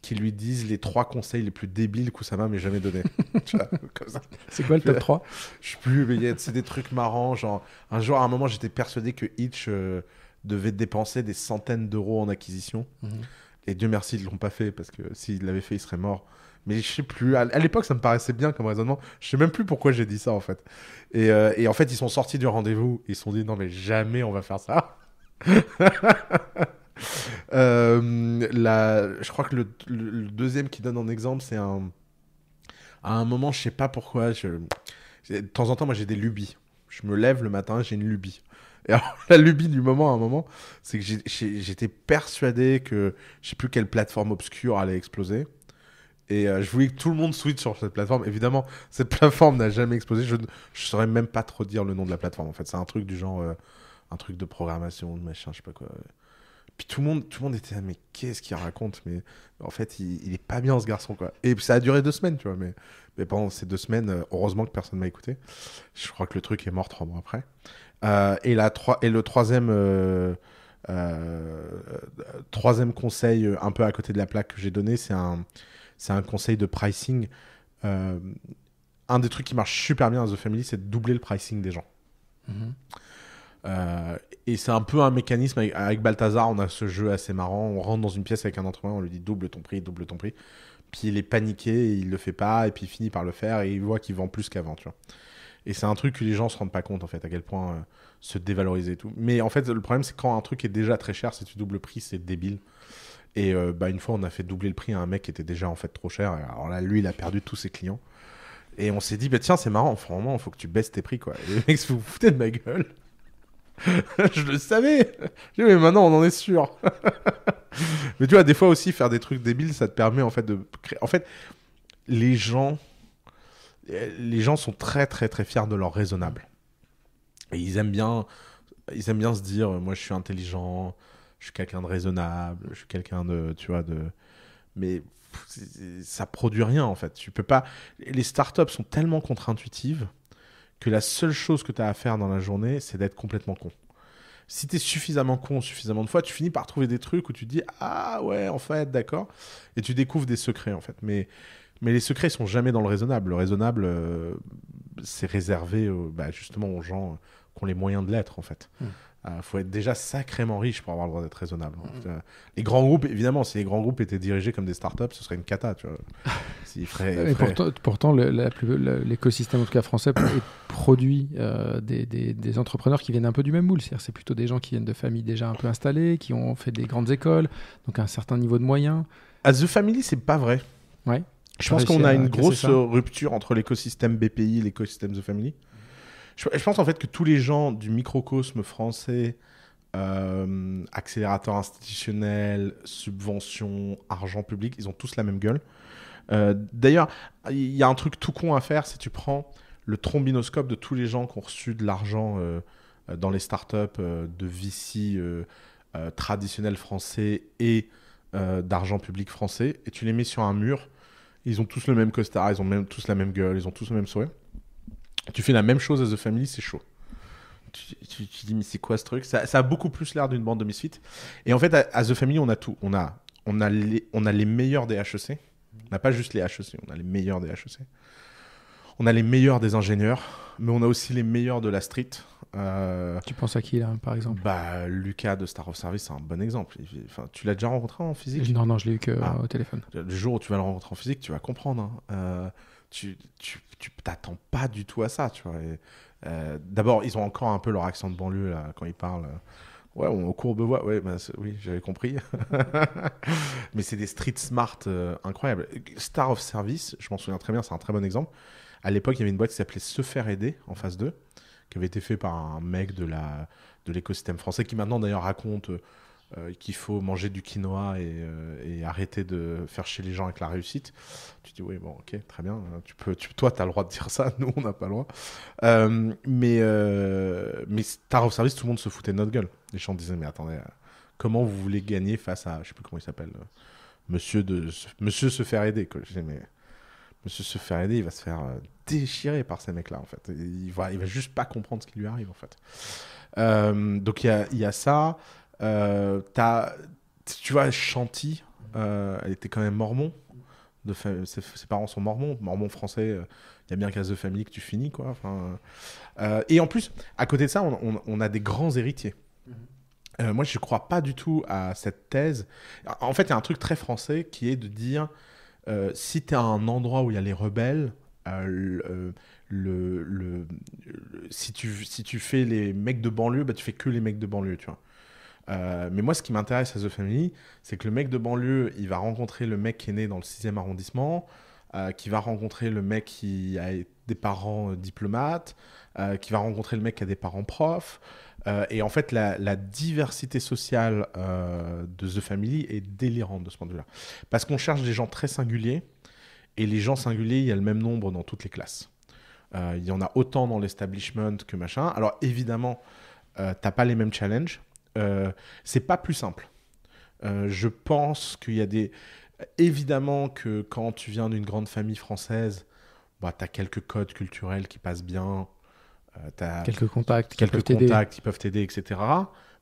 qui lui disent les 3 conseils les plus débiles qu'Oussama m'ait jamais donnés. Tu vois, comme ça. C'est quoi le top 3? Je sais plus, mais c'est des trucs marrants. Genre, un jour, à un moment, j'étais persuadé que Itch devait dépenser des centaines d'euros en acquisition. Et Dieu merci, ils ne l'ont pas fait, parce que s'ils l'avaient fait, ils seraient morts. Mais je sais plus. À l'époque, ça me paraissait bien comme raisonnement. Je sais même plus pourquoi j'ai dit ça, en fait. Et en fait, ils sont sortis du rendez-vous. Ils se sont dit, non, mais jamais on va faire ça. Je crois que le deuxième qui donne en exemple, c'est à un moment, je sais pas pourquoi, de temps en temps, moi j'ai des lubies. Je me lève le matin, j'ai une lubie. Et alors, la lubie du moment, à un moment, c'est que j'étais persuadé que je sais plus quelle plateforme obscure allait exploser. Et je voulais que tout le monde switch sur cette plateforme. Évidemment, cette plateforme n'a jamais explosé. Je saurais même pas trop dire le nom de la plateforme. En fait, c'est un truc du genre, un truc de programmation, de machin, je sais pas quoi. Puis tout le monde était là, mais qu'est-ce qu'il raconte? Mais en fait, il est pas bien ce garçon, quoi. Et ça a duré 2 semaines, tu vois. Mais pendant ces 2 semaines, heureusement que personne m'a écouté. Je crois que le truc est mort 3 mois après. Et le euh, troisième conseil, un peu à côté de la plaque que j'ai donné, c'est un conseil de pricing. Euh, un des trucs qui marche super bien à The Family, c'est de doubler le pricing des gens. Mhm. Et c'est un peu un mécanisme avec Balthazar, on a ce jeu assez marrant, on rentre dans une pièce avec un entrepreneur, on lui dit double ton prix, puis il est paniqué, et il le fait pas, et puis il finit par le faire, et il voit qu'il vend plus qu'avant, tu vois. Et c'est un truc que les gens se rendent pas compte, en fait, à quel point se dévaloriser et tout. Mais en fait, le problème, c'est quand un truc est déjà très cher, si tu doubles le prix, c'est débile. Et une fois, on a fait doubler le prix à un mec qui était déjà en fait trop cher. Et alors là, lui, il a perdu tous ses clients. Et on s'est dit, bah tiens, c'est marrant, franchement, il faut que tu baisses tes prix, quoi. Et les mecs, vous vous foutez de ma gueule. Je le savais. J'ai dit, mais maintenant, on en est sûr. Mais tu vois, des fois aussi, faire des trucs débiles, ça te permet en fait de créer. En fait, les gens, les gens sont très, très, très fiers de leur raisonnable. Et ils aiment bien se dire, moi, je suis intelligent, je suis quelqu'un de raisonnable, je suis quelqu'un de, tu vois, de. Mais ça produit rien en fait. Tu peux pas. Les startups sont tellement contre-intuitives que la seule chose que tu as à faire dans la journée, c'est d'être complètement con. Si tu es suffisamment con suffisamment de fois, tu finis par trouver des trucs où tu te dis ah ouais en fait d'accord et tu découvres des secrets en fait. Mais les secrets ils sont jamais dans le raisonnable. Le raisonnable c'est réservé justement aux gens qui ont les moyens de l'être en fait. Faut être déjà sacrément riche pour avoir le droit d'être raisonnable. Les grands groupes, évidemment, si les grands groupes étaient dirigés comme des startups, ce serait une cata, tu vois. Pourtant l'écosystème en tout cas français produit des entrepreneurs qui viennent un peu du même moule. C'est-à-dire c'est plutôt des gens qui viennent de familles déjà un peu installées, qui ont fait des grandes écoles, donc un certain niveau de moyens. À The Family, c'est pas vrai. Ouais. Je pense qu'on a une grosse rupture entre l'écosystème BPI et l'écosystème The Family. Je pense en fait que tous les gens du microcosme français, accélérateur institutionnel, subvention, argent public, ils ont tous la même gueule. D'ailleurs, il y a un truc tout con à faire, si tu prends le trombinoscope de tous les gens qui ont reçu de l'argent dans les startups de VC traditionnels français et d'argent public français, et tu les mets sur un mur, ils ont tous le même costard, ils ont tous la même gueule, ils ont tous le même sourire. Tu fais la même chose à The Family, c'est chaud. Tu dis, mais c'est quoi ce truc? Ça a beaucoup plus l'air d'une bande de misfits. Et en fait, à The Family, on a tout. On a les meilleurs des HEC. On n'a pas juste les HEC, on a les meilleurs des HEC. On a les meilleurs des ingénieurs, mais on a aussi les meilleurs de la street. Tu penses à qui, là, par exemple? Lucas de Star of Service, c'est un bon exemple. Tu l'as déjà rencontré en physique? Non, je l'ai eu au téléphone. Le jour où tu vas le rencontrer en physique, tu vas comprendre. Tu t'attends pas du tout à ça, tu vois. D'abord, ils ont encore un peu leur accent de banlieue là, quand ils parlent. Ouais, on Courbevoie, ouais, oui, j'avais compris. Mais c'est des street smart incroyables. Star of Service, je m'en souviens très bien, c'est un très bon exemple. À l'époque, il y avait une boîte qui s'appelait Se Faire Aider en phase 2, qui avait été fait par un mec de l'écosystème français, qui maintenant d'ailleurs raconte qu'il faut manger du quinoa et arrêter de faire chier les gens avec la réussite. Tu dis, oui, bon, ok, très bien. Toi, tu as le droit de dire ça, nous, on n'a pas le droit. Mais Star of Service, tout le monde se foutait de notre gueule. Les gens disaient, mais attendez, comment vous voulez gagner face à, je sais plus comment il s'appelle, monsieur se faire aider, quoi. Je disais, mais monsieur se faire aider, il va se faire déchirer par ces mecs-là, en fait. Il va juste pas comprendre ce qui lui arrive, en fait. Donc, il y a ça. Tu vois, Chanty, elle était quand même mormon. Ses parents sont mormons français. Il y a bien qu'à The Family que tu finis, quoi. Et en plus, à côté de ça, on a des grands héritiers. Moi, je ne crois pas du tout à cette thèse. En fait, il y a un truc très français qui est de dire si tu es à un endroit où il y a les rebelles, si tu fais les mecs de banlieue, tu fais que les mecs de banlieue, tu vois. Mais moi, ce qui m'intéresse à The Family, c'est que le mec de banlieue, il va rencontrer le mec qui est né dans le 6e arrondissement, qui va rencontrer le mec qui a des parents diplomates, qui va rencontrer le mec qui a des parents profs. Et en fait, la diversité sociale de The Family est délirante de ce point de vue-là. Parce qu'on cherche des gens très singuliers, et les gens singuliers, il y a le même nombre dans toutes les classes. Il y en a autant dans l'establishment que machin. Alors évidemment, t'as pas les mêmes challenges. C'est pas plus simple. Je pense qu'il y a des... Évidemment que quand tu viens d'une grande famille française, bah, t'as quelques codes culturels qui passent bien. T'as quelques contacts qui peuvent t'aider, etc.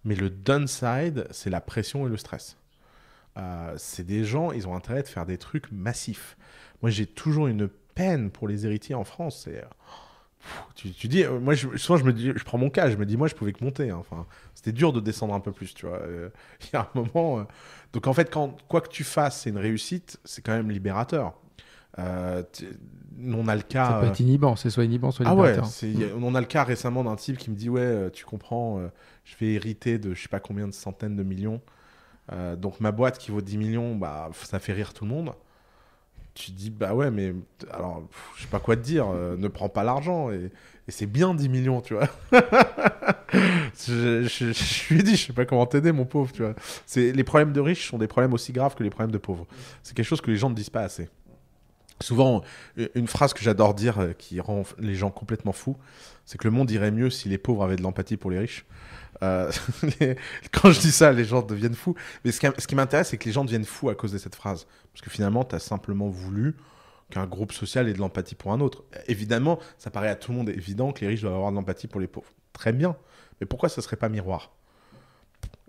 Mais le downside, c'est la pression et le stress. C'est des gens, ils ont intérêt de faire des trucs massifs. Moi, j'ai toujours une peine pour les héritiers en France. C'est... Tu dis, moi, souvent, je prends mon cas, je me dis, moi, je pouvais que monter. Hein. Enfin, c'était dur de descendre un peu plus, tu vois. Il y a un moment. Donc, en fait, quoi que tu fasses, c'est une réussite, c'est quand même libérateur. On a le cas. Ça peut être inhibant, c'est soit inhibant, soit libérateur. On a le cas récemment d'un type qui me dit, ouais, tu comprends, je vais hériter de je sais pas combien de centaines de millions. Donc, ma boîte qui vaut 10 millions, bah, ça fait rire tout le monde. Tu te dis, bah ouais, mais alors, je sais pas quoi te dire, ne prends pas l'argent. Et c'est bien 10 millions, tu vois. Je lui ai dit, je sais pas comment t'aider, mon pauvre, tu vois. Les problèmes de riches sont des problèmes aussi graves que les problèmes de pauvres. C'est quelque chose que les gens ne disent pas assez. Souvent, une phrase que j'adore dire qui rend les gens complètement fous, c'est que le monde irait mieux si les pauvres avaient de l'empathie pour les riches. Quand je dis ça, les gens deviennent fous. Mais ce qui m'intéresse, c'est que les gens deviennent fous à cause de cette phrase. Parce que finalement, tu as simplement voulu qu'un groupe social ait de l'empathie pour un autre. Évidemment, ça paraît à tout le monde évident que les riches doivent avoir de l'empathie pour les pauvres. Très bien. Mais pourquoi ça ne serait pas miroir ?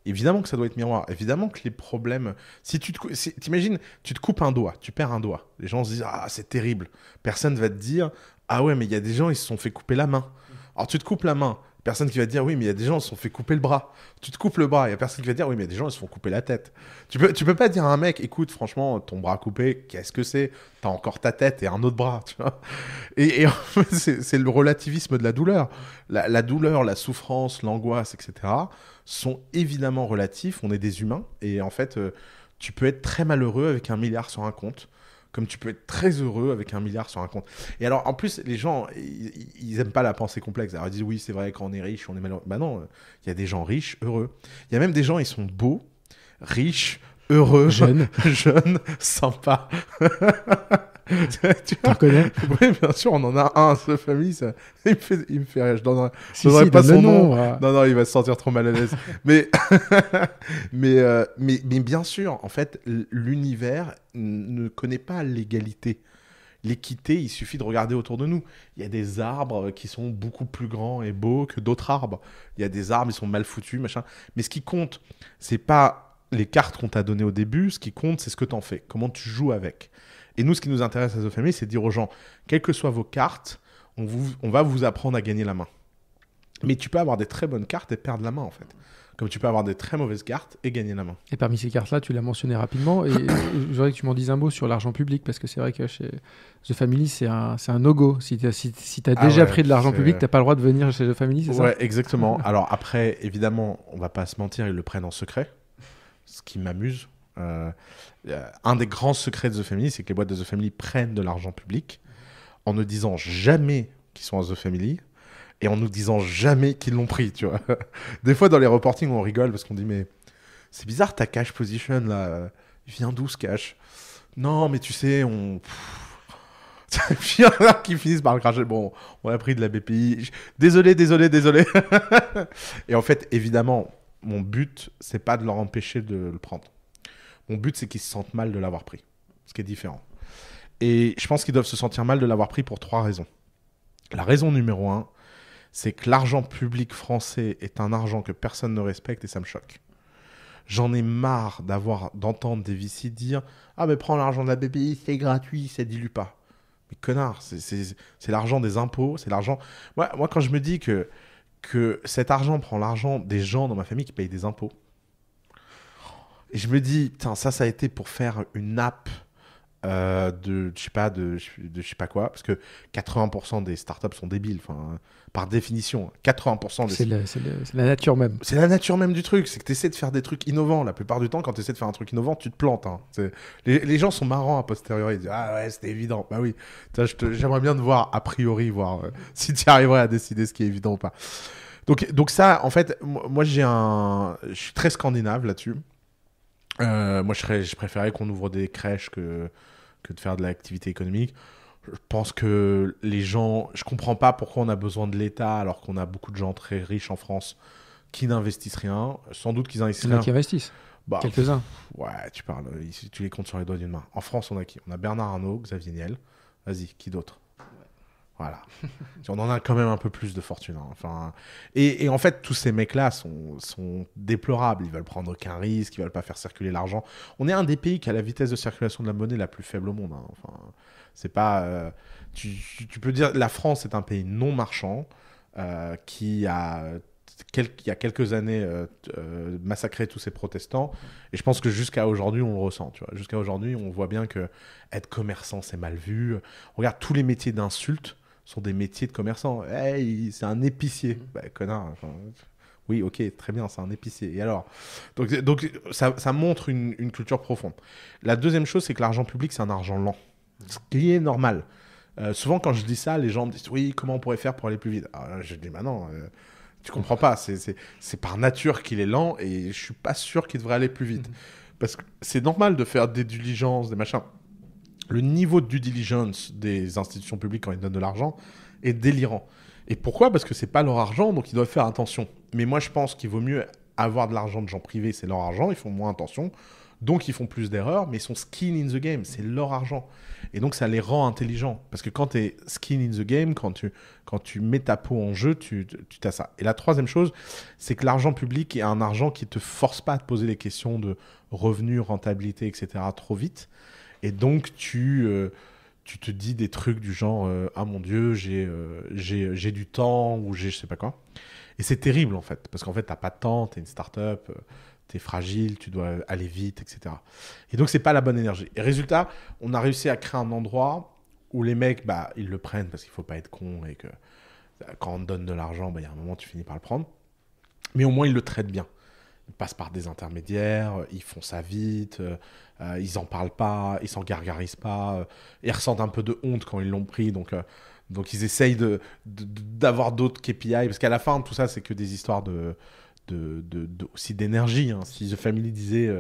Évidemment que ça doit être miroir. Évidemment que les problèmes... T'imagines, tu te coupes un doigt, tu perds un doigt. Les gens se disent « Ah, c'est terrible ». Personne ne va te dire « Ah ouais, mais il y a des gens, ils se sont fait couper la main ». Alors tu te coupes la main. Personne qui va te dire « Oui, mais il y a des gens, ils se sont fait couper le bras ». Tu te coupes le bras. Il y a personne qui va te dire « Oui, mais il y a des gens, ils se font couper la tête ». Tu peux pas dire à un mec « Écoute, franchement, ton bras coupé, qu'est-ce que c'est ? T'as encore ta tête et un autre bras. » tu vois. Et en fait, c'est le relativisme de la douleur. La douleur, la souffrance, l'angoisse, etc. sont évidemment relatifs. On est des humains. Et en fait, tu peux être très malheureux avec 1 milliard sur un compte, comme tu peux être très heureux avec 1 milliard sur un compte. Et alors, en plus, les gens, ils aiment pas la pensée complexe. Alors, ils disent, oui, c'est vrai, quand on est riche, on est malheureux. Bah non, il y a des gens riches, heureux. Il y a même des gens, ils sont beaux, riches, heureux, jeunes, sympas. Tu en connais ? Oui, bien sûr, on en a un à sa famille. Ça... Il me fait rire. Je donnerai pas son nom. Non, il va se sentir trop mal à l'aise. mais bien sûr, en fait, l'univers ne connaît pas l'égalité. L'équité, il suffit de regarder autour de nous. Il y a des arbres qui sont beaucoup plus grands et beaux que d'autres arbres. Il y a des arbres, ils sont mal foutus, machin. Mais ce qui compte, c'est pas les cartes qu'on t'a données au début. Ce qui compte, c'est ce que t'en fais. Comment tu joues avec. Et nous, ce qui nous intéresse à The Family, c'est de dire aux gens, quelles que soient vos cartes, on va vous apprendre à gagner la main. Mais tu peux avoir des très bonnes cartes et perdre la main, en fait. Comme tu peux avoir des très mauvaises cartes et gagner la main. Et parmi ces cartes-là, tu l'as mentionné rapidement. Et je voudrais que tu m'en dises un mot sur l'argent public, parce que c'est vrai que chez The Family, c'est un no-go. Si tu as déjà pris de l'argent public, tu n'as pas le droit de venir chez The Family, c'est ça ? Ouais, exactement. Alors après, évidemment, on ne va pas se mentir, ils le prennent en secret, ce qui m'amuse. Un des grands secrets de The Family, c'est que les boîtes de The Family prennent de l'argent public en ne disant jamais qu'ils sont à The Family et en nous disant jamais qu'ils l'ont pris, tu vois. Des fois, dans les reportings, on rigole parce qu'on dit, mais c'est bizarre ta cash position, là. Il vient d'où ce cash ? Non, mais tu sais, Puis il y en a qui finissent par le cracher. Bon, on a pris de la BPI. Désolé. Et en fait, évidemment, mon but, c'est pas de leur empêcher de le prendre. Mon but, c'est qu'ils se sentent mal de l'avoir pris, ce qui est différent. Et je pense qu'ils doivent se sentir mal de l'avoir pris pour 3 raisons. La raison numéro 1, c'est que l'argent public français est un argent que personne ne respecte et ça me choque. J'en ai marre d'entendre des VC dire « Ah, mais prends l'argent de la BPI, c'est gratuit, ça dilue pas. » Mais connard, c'est l'argent des impôts, c'est l'argent... Moi, quand je me dis que cet argent prend l'argent des gens dans ma famille qui payent des impôts, et je me dis, putain, ça a été pour faire une app de je sais pas quoi, parce que 80% des startups sont débiles, enfin, par définition. 80% c'est la nature même. C'est la nature même du truc, c'est que tu essaies de faire des trucs innovants. La plupart du temps, quand tu essaies de faire un truc innovant, tu te plantes. Hein. Les gens sont marrants a posteriori, ils disent ah ouais, c'était évident. Bah oui, j'aimerais bien te voir a priori, voir si tu arriverais à décider ce qui est évident ou pas. Donc ça, en fait, moi je suis très scandinave là-dessus. Moi, je préférais qu'on ouvre des crèches que de faire de l'activité économique. Je pense que les gens... Je comprends pas pourquoi on a besoin de l'État alors qu'on a beaucoup de gens très riches en France qui n'investissent rien. Sans doute qu'ils investissent Il y en a rien. qui investissent. Bah, quelques-uns. Ouais, tu parles. Ici, tu les comptes sur les doigts d'une main. En France, on a qui? On a Bernard Arnault, Xavier Niel. Vas-y, qui d'autre? Voilà. On en a quand même un peu plus de fortune. Hein. Enfin, et en fait, tous ces mecs-là sont déplorables. Ils veulent prendre aucun risque, ils veulent pas faire circuler l'argent. On est un des pays qui a la vitesse de circulation de la monnaie la plus faible au monde. Hein. Enfin, c'est pas. Tu peux dire la France est un pays non marchand qui a il y a quelques années massacré tous ces protestants, et je pense que jusqu'à aujourd'hui on le ressent, tu vois. Jusqu'à aujourd'hui on voit bien que être commerçant c'est mal vu. Regarde, tous les métiers d'insulte sont des métiers de commerçants. Hey, c'est un épicier. Bah, connard. Enfin, oui, ok, très bien, c'est un épicier. Et alors? Donc ça montre une culture profonde. La deuxième chose, c'est que l'argent public, c'est un argent lent. Ce qui est normal. Souvent, quand je dis ça, les gens me disent oui, comment on pourrait faire pour aller plus vite? Alors, je dis bah non, tu comprends pas. C'est par nature qu'il est lent et je suis pas sûr qu'il devrait aller plus vite. Parce que c'est normal de faire des diligences, des machins. Le niveau de due diligence des institutions publiques quand ils donnent de l'argent est délirant. Et pourquoi? Parce que c'est pas leur argent, donc ils doivent faire attention. Mais moi, je pense qu'il vaut mieux avoir de l'argent de gens privés, c'est leur argent, ils font moins attention, donc ils font plus d'erreurs, mais ils sont skin in the game, c'est leur argent. Et donc ça les rend intelligents. Parce que quand tu es skin in the game, quand tu mets ta peau en jeu, tu as ça. Et la troisième chose, c'est que l'argent public est un argent qui te force pas à te poser des questions de revenus, rentabilité, etc. trop vite. Et donc, tu te dis des trucs du genre ah mon Dieu, j'ai du temps ou j'ai je sais pas quoi. Et c'est terrible en fait, parce qu'en fait, t'as pas de temps, t'es une start-up, t'es fragile, tu dois aller vite, etc. Et donc, c'est pas la bonne énergie. Et résultat, on a réussi à créer un endroit où les mecs, bah, ils le prennent parce qu'il faut pas être con et que quand on te donne de l'argent, bah, y a un moment, tu finis par le prendre. Mais au moins, ils le traitent bien. Ils passent par des intermédiaires, ils font ça vite, ils en parlent pas, ils s'en gargarisent pas, ils ressentent un peu de honte quand ils l'ont pris, donc ils essayent d'avoir d'autres KPI, parce qu'à la fin, tout ça, c'est que des histoires aussi d'énergie. Hein. Si The Family disait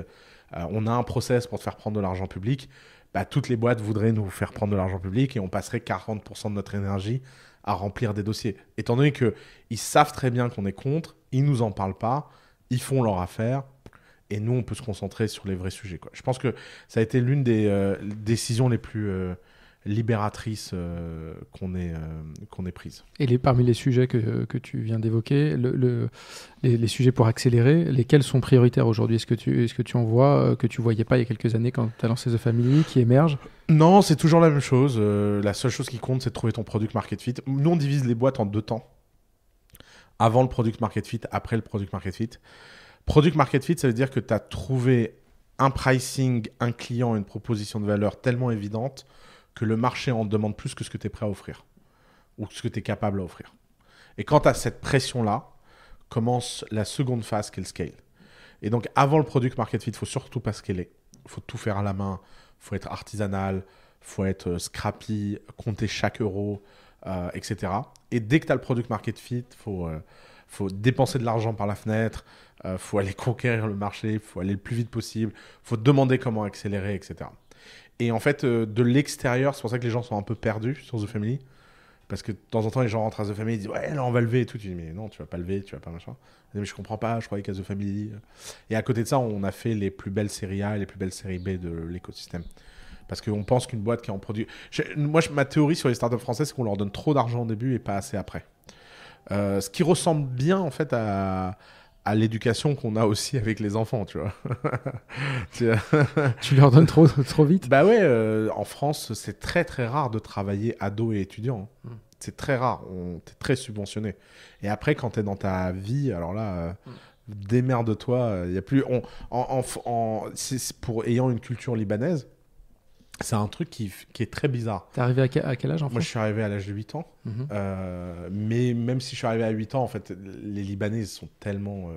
on a un process pour te faire prendre de l'argent public, bah, toutes les boîtes voudraient nous faire prendre de l'argent public et on passerait 40% de notre énergie à remplir des dossiers. Étant donné qu'ils savent très bien qu'on est contre, ils nous en parlent pas, ils font leur affaire et nous, on peut se concentrer sur les vrais sujets, quoi. Je pense que ça a été l'une des décisions les plus libératrices qu'on ait prises. Et parmi les sujets que tu viens d'évoquer, les sujets pour accélérer, lesquels sont prioritaires aujourd'hui? Est-ce que tu en vois que tu voyais pas il y a quelques années quand tu as lancé The Family, qui émerge? Non, c'est toujours la même chose. La seule chose qui compte, c'est de trouver ton product market fit. Nous, on divise les boîtes en 2 temps. Avant le product market fit, après le product market fit. Product market fit, ça veut dire que tu as trouvé un pricing, un client, une proposition de valeur tellement évidente que le marché en demande plus que ce que tu es prêt à offrir ou ce que tu es capable à offrir. Et quand tu as cette pression-là, commence la seconde phase qui est le scale. Et donc, avant le product market fit, il ne faut surtout pas scaler. Il faut tout faire à la main, il faut être artisanal, il faut être scrappy, compter chaque euro, etc. Et dès que tu as le product market fit, il faut dépenser de l'argent par la fenêtre, faut aller conquérir le marché, il faut aller le plus vite possible, il faut demander comment accélérer, etc. Et en fait, de l'extérieur, c'est pour ça que les gens sont un peu perdus sur The Family, parce que de temps en temps, les gens rentrent à The Family et disent « Ouais, là, on va lever et tout. » Tu dis « Mais non, tu vas pas lever, tu vas pas machin. » Mais je comprends pas, je croyais qu'à The Family... Et à côté de ça, on a fait les plus belles séries A et les plus belles séries B de l'écosystème. Parce qu'on pense qu'une boîte qui en produit... Ma théorie sur les startups françaises, c'est qu'on leur donne trop d'argent au début et pas assez après. Ce qui ressemble bien, en fait, à l'éducation qu'on a aussi avec les enfants, tu vois. Tu leur donnes trop vite? Bah ouais, en France, c'est très très rare de travailler ado et étudiant. C'est très rare, t'es très subventionné. Et après, quand t'es dans ta vie, alors là, démerde-toi. Il y a plus... ayant une culture libanaise, C'est un truc qui est très bizarre. T'es arrivé à quel âge en France? Moi, je suis arrivé à l'âge de 8 ans. Mais même si je suis arrivé à 8 ans, en fait, les Libanais sont tellement...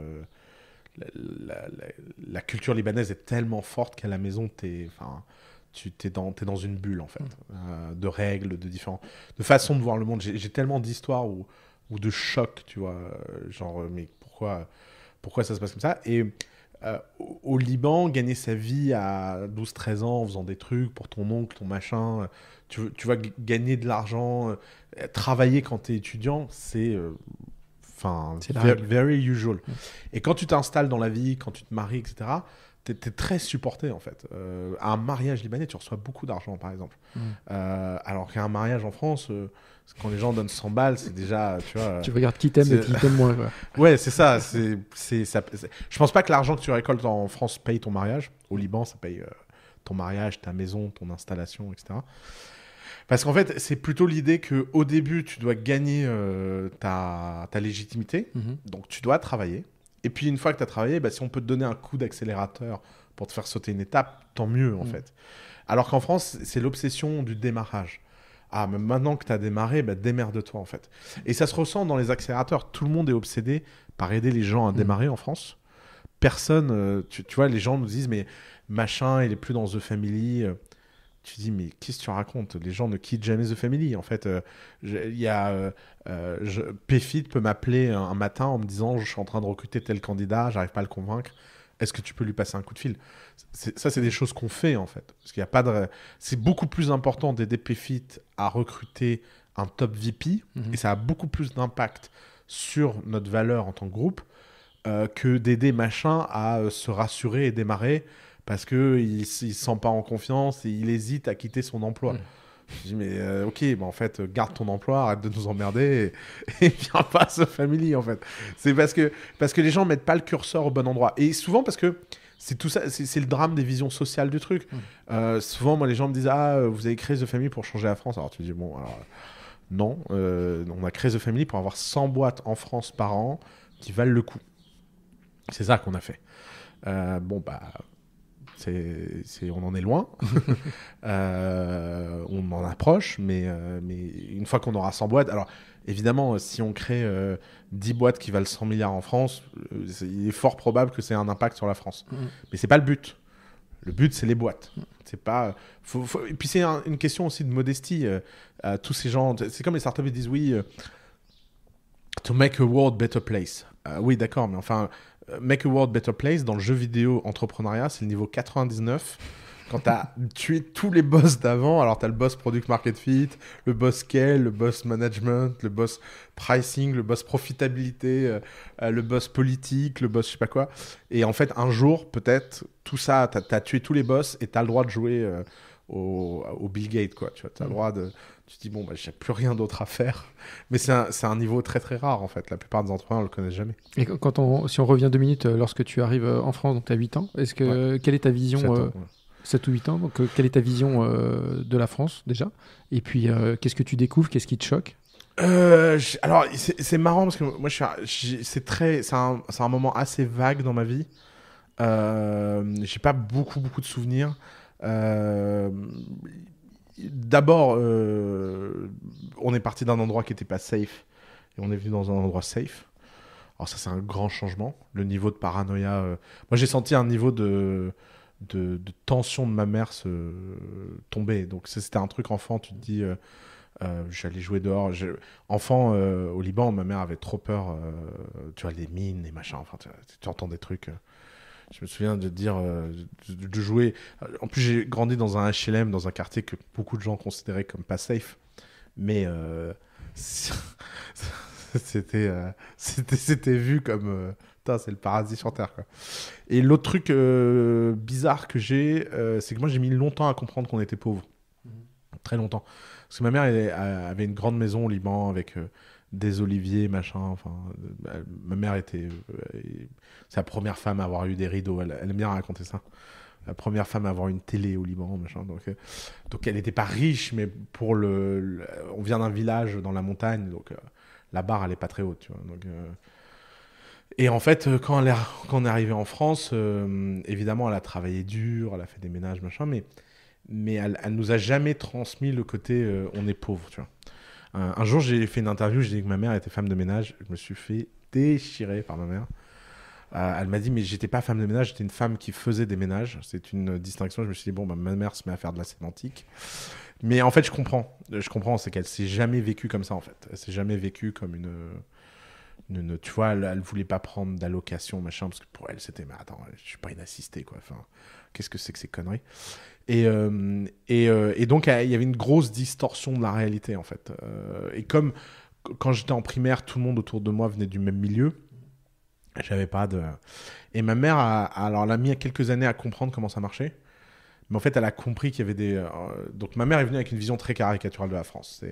la culture libanaise est tellement forte qu'à la maison, t'es dans une bulle, en fait. De règles, de façon de voir le monde. J'ai tellement d'histoires ou de chocs, tu vois. Genre, mais pourquoi ça se passe comme ça? Et au Liban, gagner sa vie à 12-13 ans en faisant des trucs pour ton oncle, ton machin, tu vas gagner de l'argent, travailler quand tu es étudiant, c'est very usual. Et quand tu t'installes dans la vie, quand tu te maries, etc., tu es très supporté en fait. À un mariage libanais, tu reçois beaucoup d'argent par exemple. Alors qu'à un mariage en France, quand les gens donnent 100 balles, c'est déjà, tu vois... Tu regardes qui t'aime et qui t'aime moins. Quoi. Ouais, c'est ça. Je pense pas que l'argent que tu récoltes en France paye ton mariage. Au Liban, ça paye ton mariage, ta maison, ton installation, etc. Parce qu'en fait, c'est plutôt l'idée qu'au début, tu dois gagner ta légitimité. Donc, tu dois travailler. Et puis, une fois que tu as travaillé, si on peut te donner un coup d'accélérateur pour te faire sauter une étape, tant mieux, en fait. Alors qu'en France, c'est l'obsession du démarrage. Ah, mais maintenant que tu as démarré, démerde-toi, en fait. Et ça se ressent dans les accélérateurs. Tout le monde est obsédé par aider les gens à démarrer en France. Personne, tu vois, les gens nous disent, mais machin, il est plus dans The Family. Tu dis, mais qu'est-ce que tu racontes? Les gens ne quittent jamais The Family. En fait, PFIT peut m'appeler un matin en me disant, je suis en train de recruter tel candidat, j'arrive pas à le convaincre. Est-ce que tu peux lui passer un coup de fil? Ça, c'est des choses qu'on fait, en fait. Parce qu'il y a pas de... C'est beaucoup plus important d'aider PFIT à recruter un top VP, et ça a beaucoup plus d'impact sur notre valeur en tant que groupe que d'aider machin à se rassurer et démarrer parce qu'il ne se sent pas en confiance et il hésite à quitter son emploi. Je dis, mais ok, en fait, garde ton emploi, arrête de nous emmerder et viens pas à The Family, en fait. C'est parce que les gens mettent pas le curseur au bon endroit. Et souvent parce que c'est tout ça, c'est le drame des visions sociales du truc. Souvent, moi, les gens me disent, ah, vous avez créé The Family pour changer la France. Alors tu dis, bon, alors, non, on a créé The Family pour avoir 100 boîtes en France par an qui valent le coup. C'est ça qu'on a fait. On en est loin. On en approche, mais une fois qu'on aura 100 boîtes... Alors, évidemment, si on crée 10 boîtes qui valent 100 milliards en France, il est fort probable que c'est un impact sur la France. Mais c'est pas le but. Le but, c'est les boîtes. C'est pas... Et puis, c'est une question aussi de modestie. Tous ces gens... C'est comme les startups, ils disent, oui, to make a world better place. Oui, d'accord, mais enfin... Make a World Better Place, dans le jeu vidéo entrepreneuriat, c'est le niveau 99. Quand tu as tué tous les boss d'avant, alors tu as le boss Product Market Fit, le boss Scale, le boss Management, le boss Pricing, le boss Profitabilité, le boss Politique, le boss je sais pas quoi. Et en fait, un jour, peut-être, tout ça, tu as tué tous les boss et tu as le droit de jouer au Bill Gates, quoi. Tu as le droit de... Tu te dis, bon, j'ai plus rien d'autre à faire. Mais c'est un niveau très, très rare, en fait. La plupart des entrepreneurs ne le connaissent jamais. Et si on revient 2 minutes, lorsque tu arrives en France, donc tu as 8 ans, quelle est ta vision 7 ou 8 ans, donc quelle est ta vision de la France, déjà? Et puis, qu'est-ce que tu découvres? Qu'est-ce qui te choque? Alors, c'est marrant, parce que moi, c'est un moment assez vague dans ma vie. J'ai pas beaucoup de souvenirs. D'abord, on est parti d'un endroit qui n'était pas safe et on est venu dans un endroit safe. Alors ça, c'est un grand changement. Le niveau de paranoïa... Moi, j'ai senti un niveau de tension de ma mère se tomber. Donc c'était un truc enfant, tu te dis... j'allais jouer dehors. Enfant, au Liban, ma mère avait trop peur. Tu vois, les mines, les machins. Enfin, tu entends des trucs... Je me souviens de dire, de jouer. En plus, j'ai grandi dans un HLM, dans un quartier que beaucoup de gens considéraient comme pas safe. Mais c'était vu comme... c'est le paradis sur Terre, quoi. Et l'autre truc bizarre que j'ai, c'est que moi, j'ai mis longtemps à comprendre qu'on était pauvre. Très longtemps. Parce que ma mère avait une grande maison au Liban avec... des oliviers, machin. Enfin, ma mère était... c'est la première femme à avoir eu des rideaux. Elle aime bien raconter ça. La première femme à avoir une télé au Liban, machin. Donc elle n'était pas riche, mais pour on vient d'un village dans la montagne, donc la barre, elle n'est pas très haute, tu vois. Et en fait, quand on est arrivé en France, évidemment, elle a travaillé dur, elle a fait des ménages, machin, mais mais elle nous a jamais transmis le côté on est pauvre, tu vois. Un jour, j'ai fait une interview, j'ai dit que ma mère était femme de ménage. Je me suis fait déchirer par ma mère. Elle m'a dit, mais j'étais pas femme de ménage, j'étais une femme qui faisait des ménages. C'est une distinction. Je me suis dit, bon, bah, ma mère se met à faire de la sémantique. Mais en fait, je comprends. C'est qu'elle s'est jamais vécue comme ça, en fait. Elle s'est jamais vécue comme tu vois, elle voulait pas prendre d'allocation, machin, parce que pour elle, c'était, mais attends, je suis pas une assistée, quoi. Enfin, qu'est-ce que c'est que ces conneries? Et donc, il y avait une grosse distorsion de la réalité, en fait. Et comme quand j'étais en primaire, tout le monde autour de moi venait du même milieu, j'avais pas de... Et ma mère, alors, elle a mis quelques années à comprendre comment ça marchait. Mais en fait, elle a compris qu'il y avait des... Donc, ma mère est venue avec une vision très caricaturale de la France.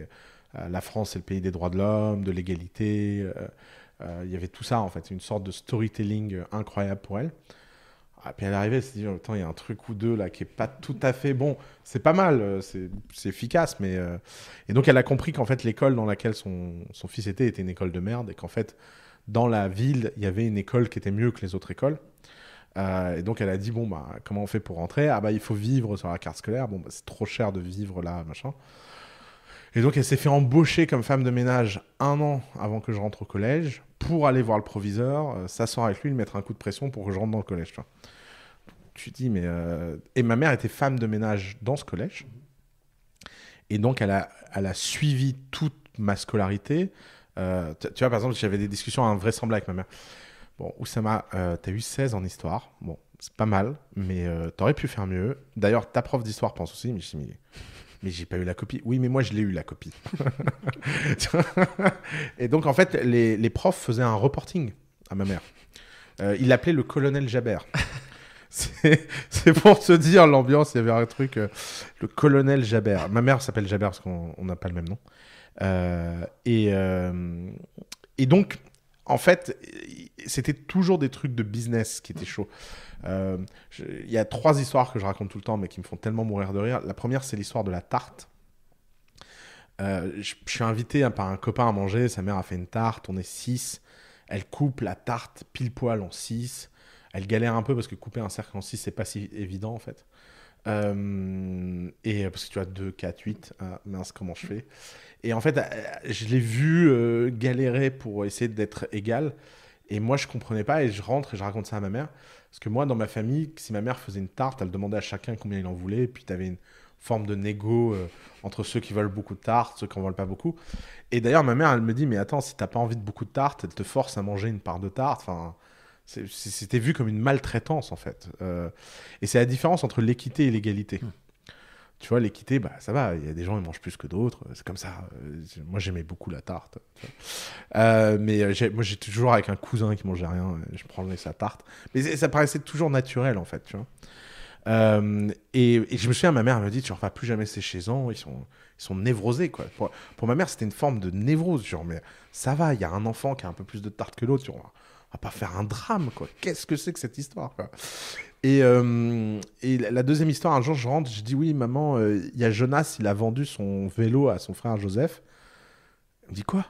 La France, c'est le pays des droits de l'homme, de l'égalité. Il y avait tout ça, en fait. Une sorte de storytelling incroyable pour elle. Puis elle est arrivée, elle s'est dit, attends, il y a un truc ou deux là qui est pas tout à fait bon. C'est pas mal, c'est efficace, mais... Et donc, elle a compris qu'en fait, l'école dans laquelle son fils était une école de merde, et qu'en fait, dans la ville, il y avait une école qui était mieux que les autres écoles. Et donc, elle a dit, bon, bah, comment on fait pour rentrer? Ah bah, il faut vivre sur la carte scolaire. Bon, bah, c'est trop cher de vivre là, machin. Et donc, elle s'est fait embaucher comme femme de ménage 1 an avant que je rentre au collège pour aller voir le proviseur, s'asseoir avec lui, lui mettre un coup de pression pour que je rentre dans le collège, tu vois. Tu dis, mais... Et ma mère était femme de ménage dans ce collège. Et donc, elle a suivi toute ma scolarité. Tu vois, par exemple, j'avais des discussions invraisemblables avec ma mère. Bon, Oussama, t'as eu 16 en histoire. Bon, c'est pas mal, mais t'aurais pu faire mieux. D'ailleurs, ta prof d'histoire pense aussi, mais je dis, mais j'ai pas eu la copie. Oui, mais moi, je l'ai eu, la copie. Et donc, en fait, les profs faisaient un reporting à ma mère. Ils l'appelaient le colonel Jabert. C'est pour te dire l'ambiance, il y avait un truc, le colonel Jabert. Ma mère s'appelle Jabert parce qu'on n'a pas le même nom. Et donc, en fait, c'était toujours des trucs de business qui étaient chauds. Il y a 3 histoires que je raconte tout le temps, mais qui me font tellement mourir de rire. La première, c'est l'histoire de la tarte. Je suis invité par un copain à manger. Sa mère a fait une tarte. On est 6. Elle coupe la tarte pile poil en 6. Elle galère un peu parce que couper un cercle en 6, c'est pas si évident en fait. Et parce que tu as 2, 4, 8. Ah, mince, comment je fais? Et en fait, je l'ai vu galérer pour essayer d'être égal. Et moi, je comprenais pas. Et je rentre et je raconte ça à ma mère. Parce que moi, dans ma famille, si ma mère faisait une tarte, elle demandait à chacun combien il en voulait. Et puis, tu avais une forme de négo entre ceux qui veulent beaucoup de tartes, ceux qui en veulent pas beaucoup. Et d'ailleurs, ma mère, elle me dit, mais attends, si t'as pas envie de beaucoup de tartes, elle te force à manger une part de tarte. Enfin, c'était vu comme une maltraitance, en fait. Et c'est la différence entre l'équité et l'égalité. Tu vois, l'équité, bah, ça va. Il y a des gens qui mangent plus que d'autres. C'est comme ça. Moi, j'aimais beaucoup la tarte. Mais moi, j'étais toujours avec un cousin qui mangeait rien. Je prenais sa tarte. Mais ça paraissait toujours naturel, en fait. Tu vois. Et je me souviens, ma mère me dit, tu ne refais plus jamais ces chaisons. Ils sont névrosés, quoi. Pour ma mère, c'était une forme de névrose. Genre, mais ça va, il y a un enfant qui a un peu plus de tarte que l'autre. On va pas faire un drame, quoi. Qu'est-ce que c'est que cette histoire, quoi. Et la deuxième histoire, un jour, je rentre, je dis, oui, maman, il y a Jonas, il a vendu son vélo à son frère Joseph. Elle me dit, quoi?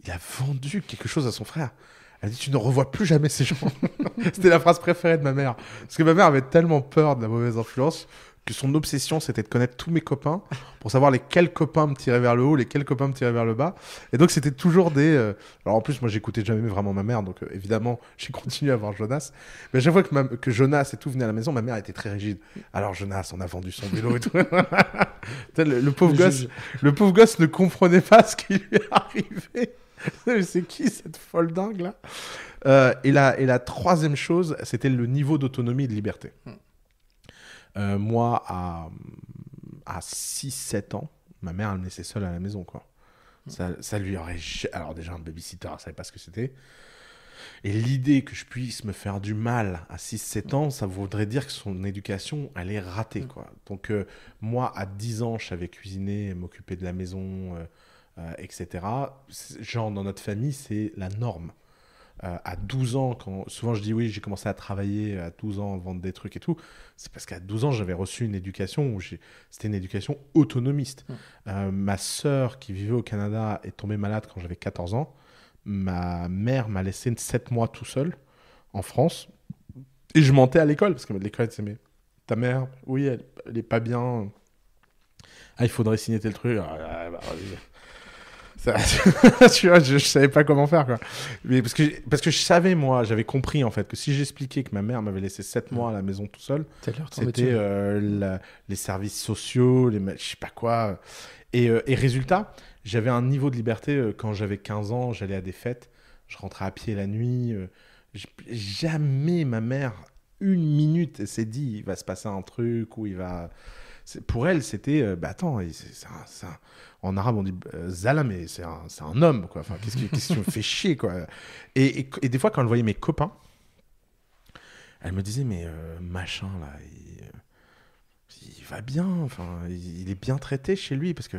Il a vendu quelque chose à son frère? Elle dit, tu ne revois plus jamais ces gens. C'était la phrase préférée de ma mère. Parce que ma mère avait tellement peur de la mauvaise influence que son obsession, c'était de connaître tous mes copains pour savoir lesquels copains me tiraient vers le haut, lesquels copains me tiraient vers le bas. Et donc, c'était toujours des... Alors, en plus, moi, j'écoutais jamais vraiment ma mère. Donc, évidemment, j'ai continué à voir Jonas. Mais à chaque fois que Jonas et tout venait à la maison, ma mère était très rigide. Alors, Jonas, on a vendu son vélo et tout. le pauvre gosse ne comprenait pas ce qui lui arrivait. C'est qui cette folle dingue là? Et la troisième chose, c'était le niveau d'autonomie et de liberté. Moi, à 6-7 ans, ma mère, elle me laissait seule à la maison, quoi. Ça lui aurait... Alors déjà, un babysitter, elle savait pas ce que c'était. Et l'idée que je puisse me faire du mal à 6-7 ans, ça voudrait dire que son éducation, elle est ratée, quoi. Donc, moi, à 10 ans, je savais cuisiner, m'occuper de la maison... etc. Genre, dans notre famille, c'est la norme. À 12 ans, souvent je dis oui, j'ai commencé à travailler à 12 ans, vendre des trucs et tout, c'est parce qu'à 12 ans, j'avais reçu une éducation c'était une éducation autonomiste. Ma sœur, qui vivait au Canada, est tombée malade quand j'avais 14 ans. Ma mère m'a laissé 7 mois tout seul en France. Et je mentais à l'école, parce que l'école, c'est ta mère, oui, elle est pas bien. Ah, il faudrait signer tel truc. Bah, vas-y. Tu vois, je savais pas comment faire, quoi. Mais parce que je savais, moi, j'avais compris, en fait, que si j'expliquais que ma mère m'avait laissé 7 mois à la maison tout seul, c'était les services sociaux, je sais pas quoi. Et résultat, j'avais un niveau de liberté quand j'avais 15 ans, j'allais à des fêtes, je rentrais à pied la nuit. Jamais ma mère, une minute, elle s'est dit, il va se passer un truc ou il va... Pour elle, c'était, bah attends, en arabe on dit Zala, mais c'est un homme, quoi. Enfin, qu'est-ce que tu me fais chier, quoi. Et des fois, quand elle voyait mes copains, elle me disait, mais machin, là, il va bien, enfin, il est bien traité chez lui, parce que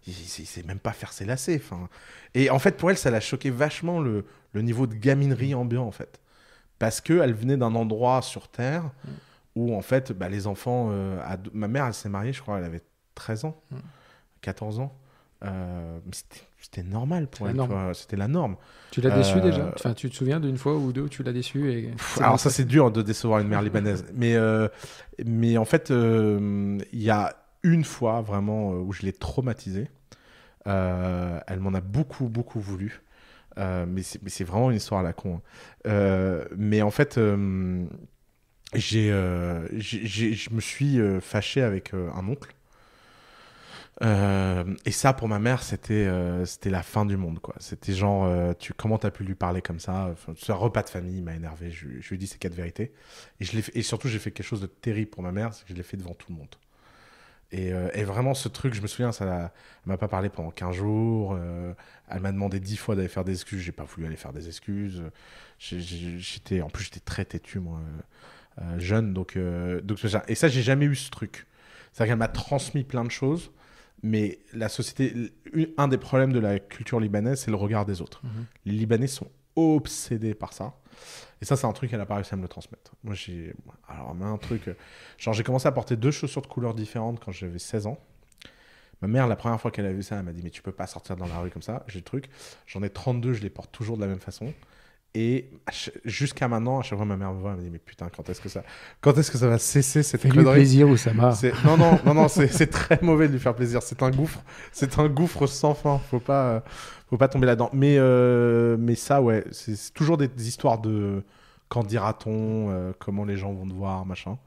il sait même pas faire ses lacets. Enfin. Et en fait, pour elle, ça l'a choqué vachement le niveau de gaminerie ambiant, en fait. Parce qu'elle venait d'un endroit sur Terre où, en fait, bah, les enfants... ma mère, elle s'est mariée, je crois, elle avait 13 ans, 14 ans. Mais c'était normal pour elle, c'était la norme. Tu l'as déçu déjà? Enfin, tu te souviens d'une fois ou deux où tu l'as déçu alors ça, c'est dur de décevoir une mère libanaise. Mais en fait, il y a une fois vraiment où je l'ai traumatisée. Elle m'en a beaucoup, beaucoup voulu. Mais c'est vraiment une histoire à la con. Mais en fait, je me suis fâché avec un oncle. Et ça, pour ma mère, c'était la fin du monde, quoi. C'était genre, comment t'as pu lui parler comme ça? Ce repas de famille m'a énervé. Je lui ai dit ces 4 vérités. Et surtout, j'ai fait quelque chose de terrible pour ma mère, c'est que je l'ai fait devant tout le monde. Et vraiment, ce truc, je me souviens, elle m'a pas parlé pendant 15 jours. Elle m'a demandé 10 fois d'aller faire des excuses. J'ai pas voulu aller faire des excuses. En plus, j'étais très têtu, moi, jeune. Donc, et ça, j'ai jamais eu ce truc. C'est-à-dire qu'elle m'a transmis plein de choses. Mais la société, un des problèmes de la culture libanaise, c'est le regard des autres. Les Libanais sont obsédés par ça. Et ça, c'est un truc qu'elle n'a pas réussi à me le transmettre. Moi, un truc... Genre, j'ai commencé à porter 2 chaussures de couleurs différentes quand j'avais 16 ans. Ma mère, la première fois qu'elle a vu ça, elle m'a dit « Mais tu peux pas sortir dans la rue comme ça. » J'ai le truc. J'en ai 32, je les porte toujours de la même façon. Et jusqu'à maintenant, à chaque fois ma mère me voit, elle me dit « Mais putain, quand est-ce que ça va cesser cette connerie ?» Fais-lui plaisir, Oussama. Non, c'est très mauvais de lui faire plaisir. C'est un gouffre sans fin. Faut pas tomber là-dedans. Mais ça, ouais, c'est toujours des histoires de qu'en dira-t-on, comment les gens vont te voir, machin.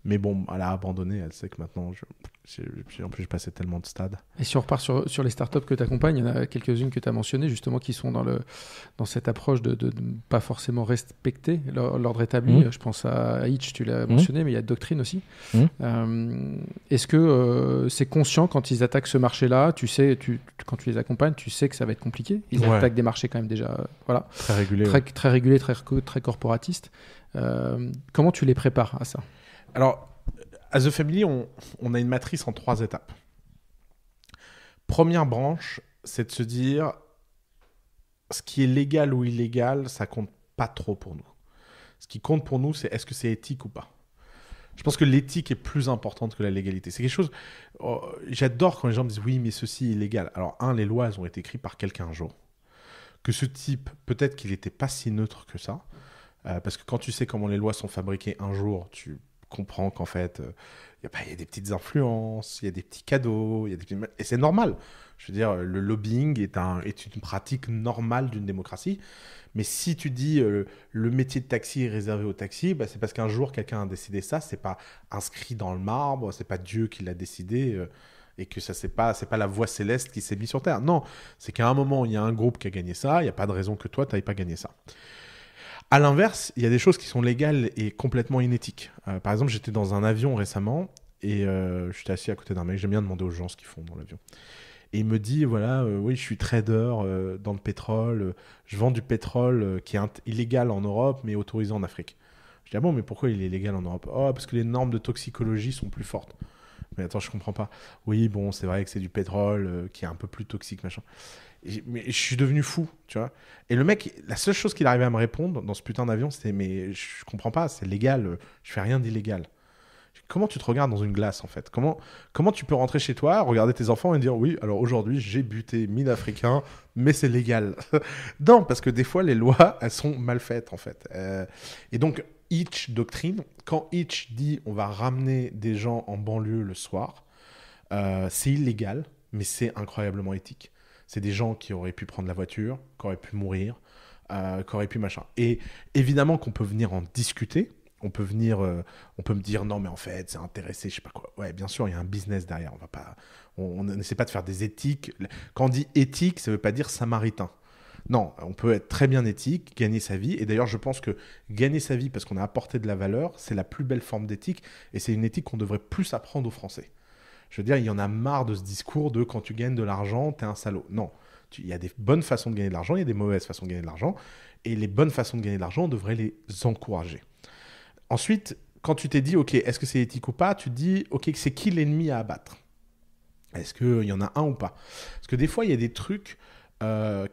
Mais bon, elle a abandonné. Elle sait que maintenant, en plus, j'ai passé tellement de stades. Et si on repart sur les startups que tu accompagnes, il y en a quelques-unes que tu as mentionnées, justement, qui sont dans cette approche de ne pas forcément respecter l'ordre établi. Je pense à Hitch, tu l'as mentionné, mais il y a Doctrine aussi. Est-ce que c'est conscient quand ils attaquent ce marché-là? Tu sais, quand tu les accompagnes, tu sais que ça va être compliqué. Ils attaquent des marchés quand même déjà très régulés. Très régulés, très corporatistes. Comment tu les prépares à ça? Alors, à The Family, on a une matrice en 3 étapes. Première branche, c'est de se dire ce qui est légal ou illégal, ça compte pas trop pour nous. Ce qui compte pour nous, c'est est-ce que c'est éthique ou pas. Je pense que l'éthique est plus importante que la légalité. C'est quelque chose... j'adore quand les gens me disent « Oui, mais ceci est illégal ». Alors, les lois, elles ont été écrites par quelqu'un un jour. Que ce type, peut-être qu'il n'était pas si neutre que ça. Parce que quand tu sais comment les lois sont fabriquées un jour, tu comprends qu'en fait, il y a des petites influences, il y a des petits cadeaux, et c'est normal. Je veux dire, le lobbying est une pratique normale d'une démocratie. Mais si tu dis le métier de taxi est réservé au taxi, bah, c'est parce qu'un jour, quelqu'un a décidé ça. C'est pas inscrit dans le marbre, c'est pas Dieu qui l'a décidé. Et que ça, c'est pas la voie céleste qui s'est mise sur Terre. Non, c'est qu'à un moment, il y a un groupe qui a gagné ça. Il n'y a pas de raison que toi, tu n'ailles pas gagner ça. À l'inverse, il y a des choses qui sont légales et complètement inéthiques. Par exemple, j'étais dans un avion récemment et j'étais assis à côté d'un mec. J'aime bien demander aux gens ce qu'ils font dans l'avion. Et il me dit, voilà, oui, je suis trader dans le pétrole. Je vends du pétrole qui est illégal en Europe, mais autorisé en Afrique. Je dis, ah bon, mais pourquoi il est illégal en Europe? Oh, parce que les normes de toxicologie sont plus fortes. Mais attends, je comprends pas. Oui, bon, c'est vrai que c'est du pétrole qui est un peu plus toxique, machin. Mais je suis devenu fou, tu vois. Et le mec, la seule chose qu'il arrivait à me répondre dans ce putain d'avion, c'était « Mais je comprends pas, c'est légal, je fais rien d'illégal. » comment tu te regardes dans une glace, en fait? Comment tu peux rentrer chez toi, regarder tes enfants et dire, oui, alors aujourd'hui, j'ai buté 1000 Africains, mais c'est légal. Non, parce que des fois, les lois, elles sont mal faites, en fait. Et donc, Hitch doctrine, quand Hitch dit, on va ramener des gens en banlieue le soir, c'est illégal, mais c'est incroyablement éthique. C'est des gens qui auraient pu prendre la voiture, qui auraient pu mourir, qui auraient pu machin. Et évidemment qu'on peut venir en discuter. On peut me dire non mais en fait c'est intéressé, je sais pas quoi. Ouais, bien sûr, il y a un business derrière. On n'essaie pas de faire des éthiques. Quand on dit éthique, ça veut pas dire samaritain. Non, on peut être très bien éthique, gagner sa vie. Et d'ailleurs, je pense que gagner sa vie parce qu'on a apporté de la valeur, c'est la plus belle forme d'éthique. Et c'est une éthique qu'on devrait plus apprendre aux Français. Je veux dire, il y en a marre de ce discours de quand tu gagnes de l'argent, t'es un salaud. Non, il y a des bonnes façons de gagner de l'argent, il y a des mauvaises façons de gagner de l'argent. Et les bonnes façons de gagner de l'argent, on devrait les encourager. Ensuite, quand tu t'es dit, ok, est-ce que c'est éthique ou pas, tu te dis, ok, c'est qui l'ennemi à abattre? Est-ce qu'il y en a un ou pas? Parce que des fois, il y a des trucs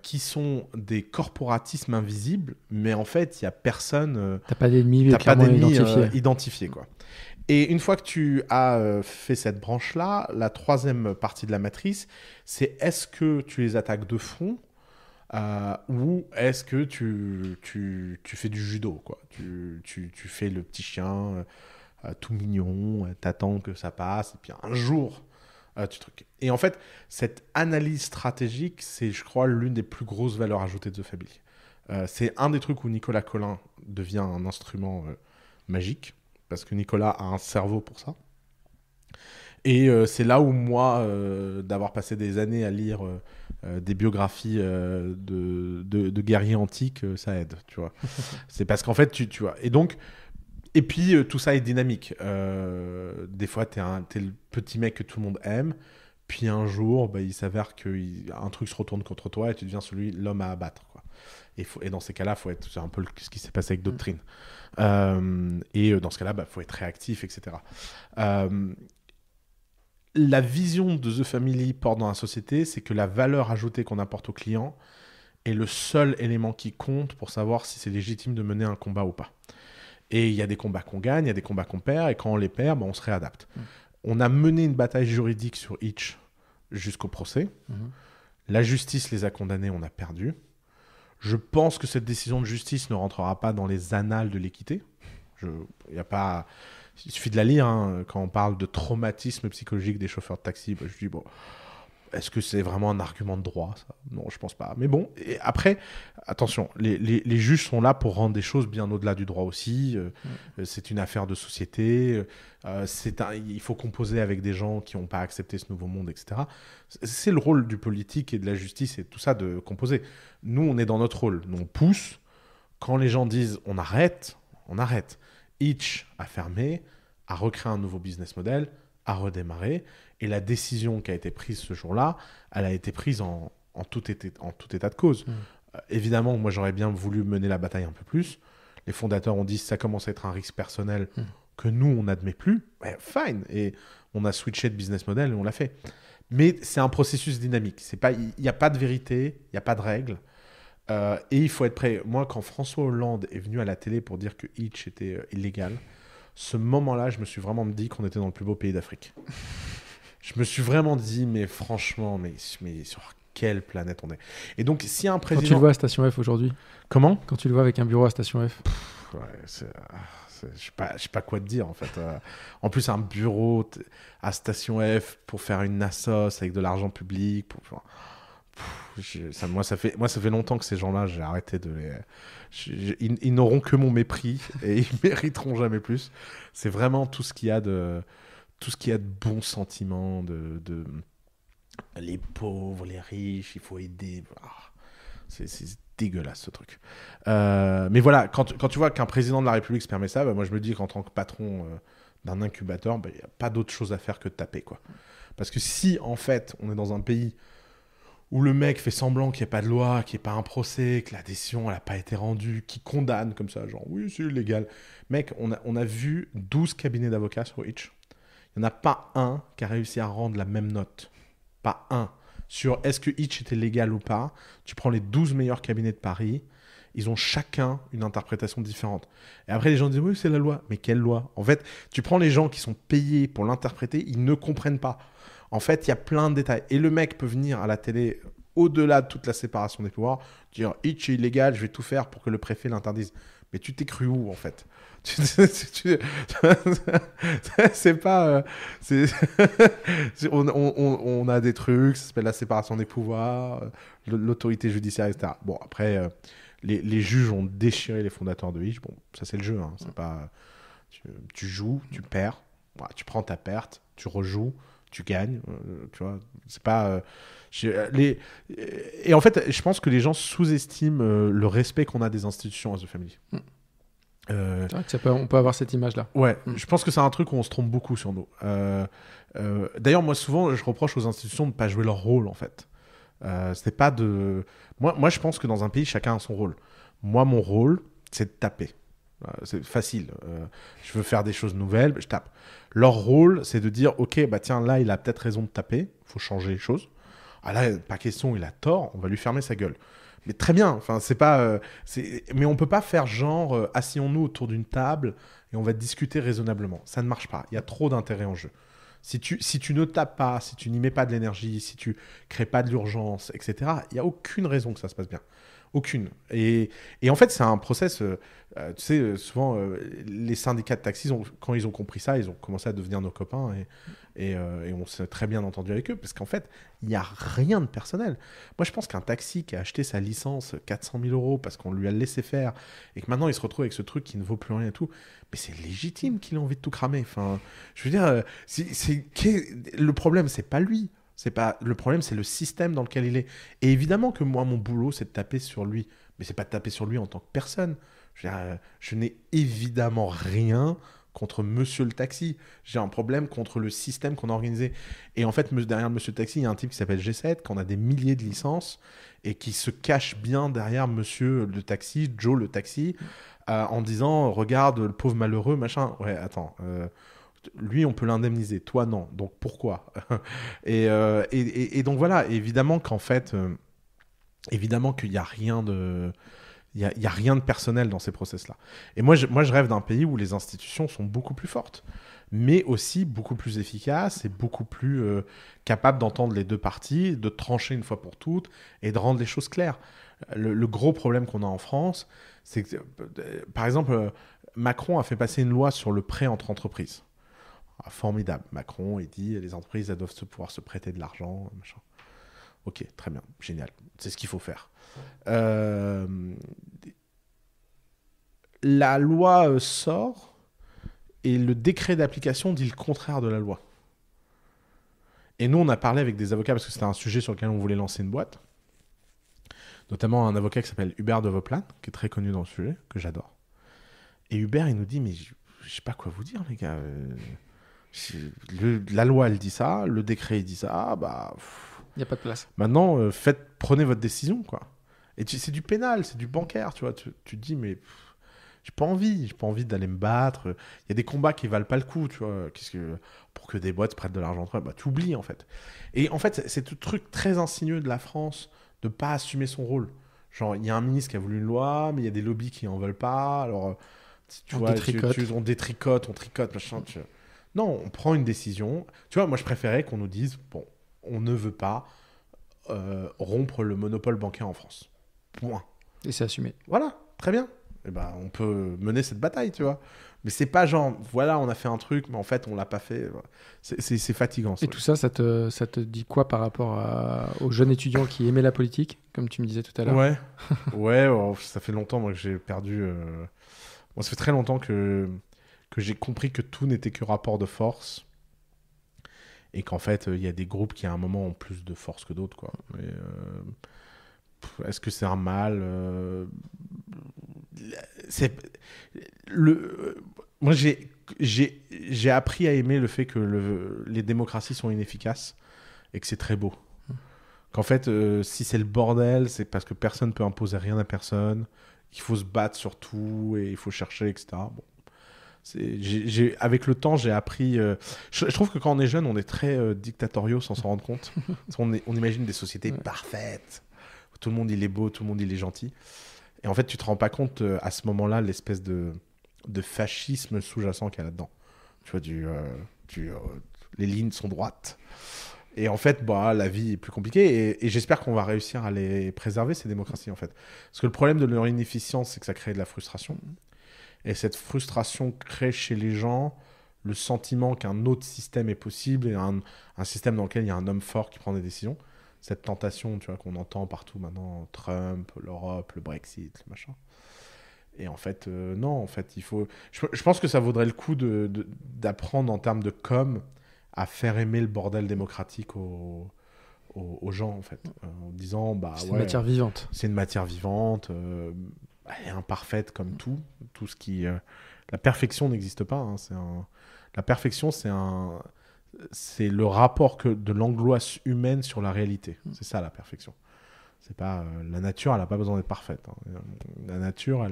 qui sont des corporatismes invisibles, mais en fait, il n'y a personne. T'as pas d'ennemi identifié, quoi. Et une fois que tu as fait cette branche-là, la troisième partie de la matrice, c'est est-ce que tu les attaques de front ou est-ce que tu fais du judo, quoi. Tu fais le petit chien tout mignon, t'attends que ça passe, et puis un jour, tu trucs. Et en fait, cette analyse stratégique, c'est, je crois, l'une des plus grosses valeurs ajoutées de The Family. C'est un des trucs où Nicolas Collin devient un instrument magique, parce que Nicolas a un cerveau pour ça. Et c'est là où moi, d'avoir passé des années à lire des biographies de guerriers antiques, ça aide, tu vois. C'est parce qu'en fait, tu vois. Et puis, tout ça est dynamique. Des fois, t'es le petit mec que tout le monde aime. Puis un jour, il s'avère qu'un truc se retourne contre toi et tu deviens l'homme à abattre, quoi. Et dans ces cas-là, c'est un peu ce qui s'est passé avec Doctrine. Et dans ce cas-là, faut être réactif, etc. La vision de The Family porte dans la société, c'est que la valeur ajoutée qu'on apporte au client est le seul élément qui compte pour savoir si c'est légitime de mener un combat ou pas. Et il y a des combats qu'on gagne, il y a des combats qu'on perd, et quand on les perd, on se réadapte. On a mené une bataille juridique sur Hitch jusqu'au procès. La justice les a condamnés, on a perdu. Je pense que cette décision de justice ne rentrera pas dans les annales de l'équité. Il suffit de la lire, hein. Quand on parle de traumatisme psychologique des chauffeurs de taxi, je dis, bon, est-ce que c'est vraiment un argument de droit, ça? Non, je pense pas. Mais bon, et après, attention, les juges sont là pour rendre des choses bien au-delà du droit aussi. C'est une affaire de société. Il faut composer avec des gens qui n'ont pas accepté ce nouveau monde, etc. C'est le rôle du politique et de la justice et tout ça de composer. Nous, on est dans notre rôle. Nous, on pousse. Quand les gens disent on arrête, on arrête. Hitch a fermé, a recréé un nouveau business model, a redémarré. Et la décision qui a été prise ce jour-là, elle a été prise en tout état de cause. Évidemment, moi, j'aurais bien voulu mener la bataille un peu plus. Les fondateurs ont dit que ça commence à être un risque personnel que nous, on n'admet plus. Ouais, fine. Et on a switché de business model et on l'a fait. Mais c'est un processus dynamique. Il n'y a pas de vérité, il n'y a pas de règles. Et il faut être prêt. Moi, quand François Hollande est venu à la télé pour dire que Hitch était illégal, ce moment-là, je me suis vraiment dit qu'on était dans le plus beau pays d'Afrique. Je me suis vraiment dit, mais franchement, mais sur quelle planète on est? Et donc, s'il y a un président... Quand tu le vois à Station F aujourd'hui? Comment? Quand tu le vois avec un bureau à Station F? Je sais pas quoi te dire, en fait. En plus, un bureau à Station F pour faire une assoce avec de l'argent public... Moi, ça fait longtemps que ces gens-là, j'ai arrêté de les... Ils n'auront que mon mépris et ils mériteront jamais plus. C'est vraiment tout ce qu'il y a de bons sentiments, de les pauvres, les riches, il faut aider. C'est dégueulasse ce truc. Mais voilà, quand tu vois qu'un président de la République se permet ça, moi je me dis qu'en tant que patron d'un incubateur, il n'y a pas d'autre chose à faire que de taper, quoi. Parce que si en fait on est dans un pays où le mec fait semblant qu'il n'y ait pas de loi, qu'il n'y ait pas un procès, que la décision n'a pas été rendue, qui condamne comme ça, genre oui, c'est illégal. Mec, on a vu 12 cabinets d'avocats sur Hitch. Il n'y en a pas un qui a réussi à rendre la même note. Pas un. Sur est-ce que Hitch était légal ou pas, tu prends les 12 meilleurs cabinets de Paris ils ont chacun une interprétation différente. Et après, les gens disent oui, c'est la loi. Mais quelle loi? En fait, tu prends les gens qui sont payés pour l'interpréter, ils ne comprennent pas. En fait, il y a plein de détails. Et le mec peut venir à la télé, au-delà de toute la séparation des pouvoirs, dire Hitch est illégal, je vais tout faire pour que le préfet l'interdise. Mais tu t'es cru où, en fait? C'est pas. On a des trucs, ça s'appelle la séparation des pouvoirs, l'autorité judiciaire, etc. Bon, après, les juges ont déchiré les fondateurs de Hitch. Bon, ça, c'est le jeu. Hein. C'est pas. Tu joues, tu perds, voilà, tu prends ta perte, tu rejoues, tu gagnes. Tu vois, c'est pas. Et en fait, je pense que les gens sous-estiment le respect qu'on a des institutions à The Family. On peut avoir cette image-là. Ouais, je pense que c'est un truc où on se trompe beaucoup sur nous. D'ailleurs, moi, souvent, je reproche aux institutions de ne pas jouer leur rôle, en fait. C'est pas de... Moi, je pense que dans un pays, chacun a son rôle. Moi, mon rôle, c'est de taper. C'est facile. Je veux faire des choses nouvelles, je tape. Leur rôle, c'est de dire, OK, bah tiens, là, il a peut-être raison de taper, il faut changer les choses. Ah là, pas question, il a tort, on va lui fermer sa gueule. Mais très bien, enfin, c'est pas, mais on peut pas faire genre, asseyons-nous autour d'une table et on va discuter raisonnablement. Ça ne marche pas, il y a trop d'intérêt en jeu. Si tu ne tapes pas, si tu n'y mets pas de l'énergie, si tu crées pas de l'urgence, etc., il n'y a aucune raison que ça se passe bien. Aucune. Et en fait, c'est un process. Tu sais, souvent, les syndicats de taxis, quand ils ont compris ça, ils ont commencé à devenir nos copains et on s'est très bien entendu avec eux parce qu'en fait, il n'y a rien de personnel. Moi, je pense qu'un taxi qui a acheté sa licence 400 000 € parce qu'on lui a laissé faire et que maintenant il se retrouve avec ce truc qui ne vaut plus rien et tout, mais c'est légitime qu'il ait envie de tout cramer. Enfin, je veux dire, le problème, c'est pas lui. Le problème, c'est le système dans lequel il est. Et évidemment que moi, mon boulot, c'est de taper sur lui. Mais c'est pas de taper sur lui en tant que personne. Je n'ai évidemment rien contre monsieur le taxi. J'ai un problème contre le système qu'on a organisé. Et en fait, derrière monsieur le taxi, il y a un type qui s'appelle G7, qu'on a des milliers de licences et qui se cache bien derrière monsieur le taxi, Joe le taxi, en disant « Regarde, le pauvre malheureux, machin. » Ouais, attends... lui, on peut l'indemniser. Toi, non. Donc, pourquoi? et donc, voilà. Évidemment qu'en fait, évidemment qu'il n'y a rien de... Il y a rien de personnel dans ces process-là. Et moi, je rêve d'un pays où les institutions sont beaucoup plus fortes, mais aussi beaucoup plus efficaces et beaucoup plus capables d'entendre les deux parties, de trancher une fois pour toutes et de rendre les choses claires. Le gros problème qu'on a en France, c'est que, par exemple, Macron a fait passer une loi sur le prêt entre entreprises. Ah, formidable. Macron, il dit les entreprises elles doivent pouvoir se prêter de l'argent. Machin. Ok, très bien, génial. C'est ce qu'il faut faire. La loi sort et le décret d'application dit le contraire de la loi. Et nous, on a parlé avec des avocats parce que c'était un sujet sur lequel on voulait lancer une boîte. Notamment un avocat qui s'appelle Hubert de Voplan, qui est très connu dans le sujet, que j'adore. Et Hubert, il nous dit, mais je sais pas quoi vous dire, les gars. La loi, elle dit ça, le décret, il dit ça, bah... Il n'y a pas de place. Maintenant, prenez votre décision, quoi. Et c'est du pénal, c'est du bancaire, tu vois. Tu te dis, mais j'ai pas envie d'aller me battre. Il y a des combats qui valent pas le coup, tu vois. Pour que des boîtes prêtent de l'argent entre eux, bah tu oublies, en fait. Et en fait, c'est tout truc très insinueux de la France de pas assumer son rôle. Genre, il y a un ministre qui a voulu une loi, mais il y a des lobbies qui en veulent pas, alors... Tu vois, on détricote, machin, Non, on prend une décision. Tu vois, moi, je préférais qu'on nous dise, bon, on ne veut pas rompre le monopole bancaire en France. Point. Et c'est assumé. Voilà, très bien. Et ben, on peut mener cette bataille, tu vois. Mais c'est pas genre, voilà, on a fait un truc, mais en fait, on l'a pas fait. C'est fatigant. Et tout ça, ça te dit quoi par rapport aux jeunes étudiants qui aimaient la politique, comme tu me disais tout à l'heure? Ouais, ça fait longtemps, moi, que j'ai perdu... Bon, ça fait très longtemps que j'ai compris que tout n'était que rapport de force et qu'en fait, il y a des groupes qui, à un moment, ont plus de force que d'autres, quoi. Est-ce que c'est un mal Moi, j'ai appris à aimer le fait que les démocraties sont inefficaces et que c'est très beau. Qu'en fait, si c'est le bordel, c'est parce que personne ne peut imposer rien à personne, qu'il faut se battre sur tout et il faut chercher, etc. Bon. Avec le temps, j'ai appris... je trouve que quand on est jeune, on est très dictatoriaux sans s'en rendre compte. On imagine des sociétés parfaites. Tout le monde, il est beau, tout le monde, il est gentil. Et en fait, tu te rends pas compte à ce moment-là l'espèce de fascisme sous-jacent qu'il y a là-dedans. Tu vois, les lignes sont droites. Et en fait, la vie est plus compliquée. Et j'espère qu'on va réussir à les préserver, ces démocraties, en fait. Parce que le problème de leur inefficience, c'est que ça crée de la frustration. Et cette frustration crée chez les gens le sentiment qu'un autre système est possible et un système dans lequel il y a un homme fort qui prend des décisions. Cette tentation, tu vois, qu'on entend partout maintenant, Trump, l'Europe, le Brexit, le machin. Et en fait, non, en fait, il faut... Je pense que ça vaudrait le coup d'apprendre en termes de com à faire aimer le bordel démocratique aux gens, en fait. En disant, c'est une matière vivante. C'est une matière vivante, elle est imparfaite comme tout ce qui... La perfection n'existe pas, hein, la perfection, c'est le rapport de l'angoisse humaine sur la réalité. C'est ça, la perfection. C'est pas la nature, elle n'a pas besoin d'être parfaite. Hein. La nature,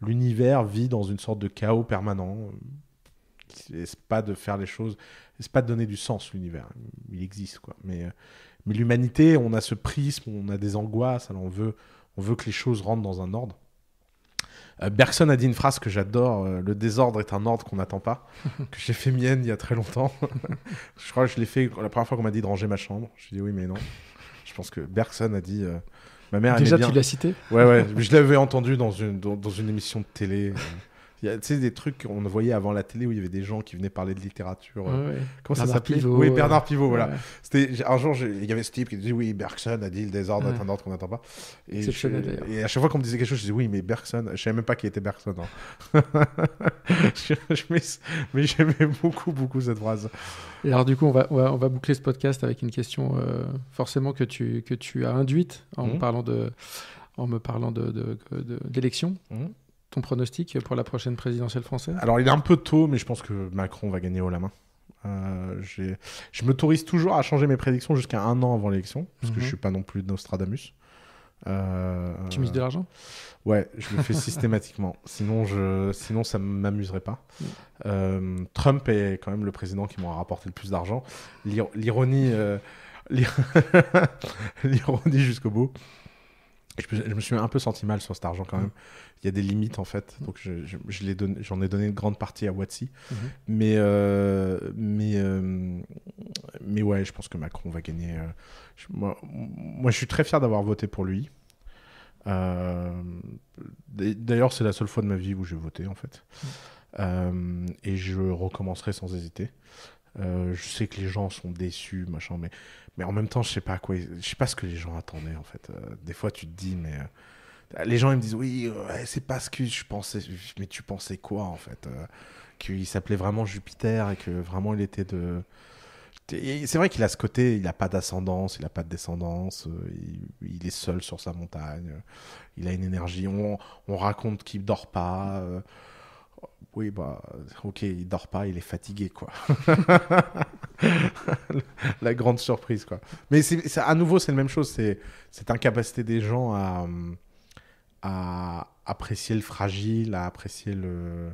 l'univers vit dans une sorte de chaos permanent. C'est pas de faire les choses, c'est pas de donner du sens, l'univers. Il existe, quoi. Mais l'humanité, on a ce prisme, on a des angoisses, alors on veut que les choses rentrent dans un ordre. Bergson a dit une phrase que j'adore, le désordre est un ordre qu'on n'attend pas, que j'ai fait mienne il y a très longtemps. Je crois que je l'ai fait la première fois qu'on m'a dit de ranger ma chambre. Je me suis dit oui, mais non. Je pense que Bergson a dit... ma mère déjà, bien... tu l'as cité ? Ouais, je l'avais entendu dans une émission de télé. Tu sais, des trucs qu'on voyait avant la télé où il y avait des gens qui venaient parler de littérature. Ouais. Comment ça s'appelait ? Oui, Bernard Pivot, voilà. Un jour, il y avait ce type qui disait oui, Bergson a dit le désordre est un ordre qu'on n'attend pas. Et à chaque fois qu'on me disait quelque chose, je disais oui, mais Bergson, je savais même pas qui était Bergson. Hein. mais j'aimais beaucoup cette phrase. Et alors du coup, on va boucler ce podcast avec une question forcément que tu as induite en me parlant d'élection. Ton pronostic pour la prochaine présidentielle française ? Alors, il est un peu tôt, mais je pense que Macron va gagner haut la main. Je m'autorise toujours à changer mes prédictions jusqu'à 1 an avant l'élection, parce que je ne suis pas non plus Nostradamus. Tu mises de l'argent ? Ouais, je le fais systématiquement. Sinon, ça ne m'amuserait pas. Trump est quand même le président qui m'aura rapporté le plus d'argent. L'ironie jusqu'au bout. Je me suis un peu senti mal sur cet argent quand même. Il y a des limites en fait, donc j'en ai donné une grande partie à Watsi. Mais ouais, je pense que Macron va gagner. Moi, je suis très fier d'avoir voté pour lui. D'ailleurs, c'est la seule fois de ma vie où j'ai voté en fait. Et je recommencerai sans hésiter. Je sais que les gens sont déçus, machin, mais en même temps, je sais pas ce que les gens attendaient en fait. Des fois, tu te dis, mais les gens ils me disent, oui, c'est pas ce que je pensais. Mais tu pensais quoi en fait qu'il s'appelait vraiment Jupiter et que vraiment il était de. C'est vrai qu'il a ce côté, il a pas d'ascendance, il a pas de descendance, il est seul sur sa montagne, il a une énergie. On raconte qu'il dort pas. Oui, ok, il dort pas, il est fatigué, quoi. La grande surprise, quoi. Mais à nouveau, c'est la même chose. C'est cette incapacité des gens à apprécier le fragile, à apprécier le...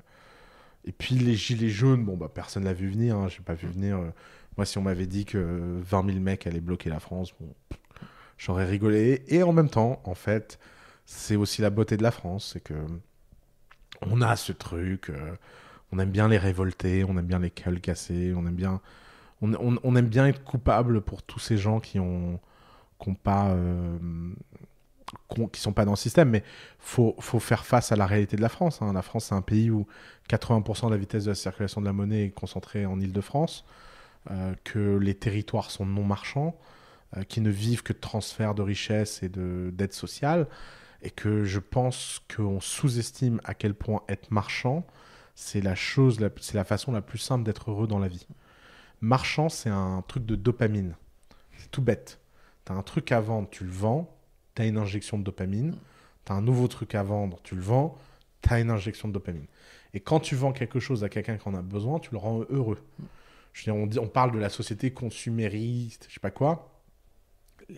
Et puis les gilets jaunes, personne l'a vu venir. Hein, j'ai pas vu venir. Moi, si on m'avait dit que 20 000 mecs allaient bloquer la France, j'aurais rigolé. Et en même temps, en fait, c'est aussi la beauté de la France, c'est que on a ce truc, on aime bien les révolter, on aime bien les gueules cassées, on aime bien être coupable pour tous ces gens qui sont pas dans le système, mais faut faire face à la réalité de la France. Hein. La France, c'est un pays où 80% de la vitesse de la circulation de la monnaie est concentrée en Île-de-France, que les territoires sont non marchands, qui ne vivent que de transferts de richesses et d'aide sociale. Et que je pense qu'on sous-estime à quel point être marchand, c'est la façon la plus simple d'être heureux dans la vie. Marchand, c'est un truc de dopamine. C'est tout bête. Tu as un truc à vendre, tu le vends, tu as une injection de dopamine. Tu as un nouveau truc à vendre, tu le vends, tu as une injection de dopamine. Et quand tu vends quelque chose à quelqu'un qui en a besoin, tu le rends heureux. Je veux dire, on parle de la société consumériste, je sais pas quoi.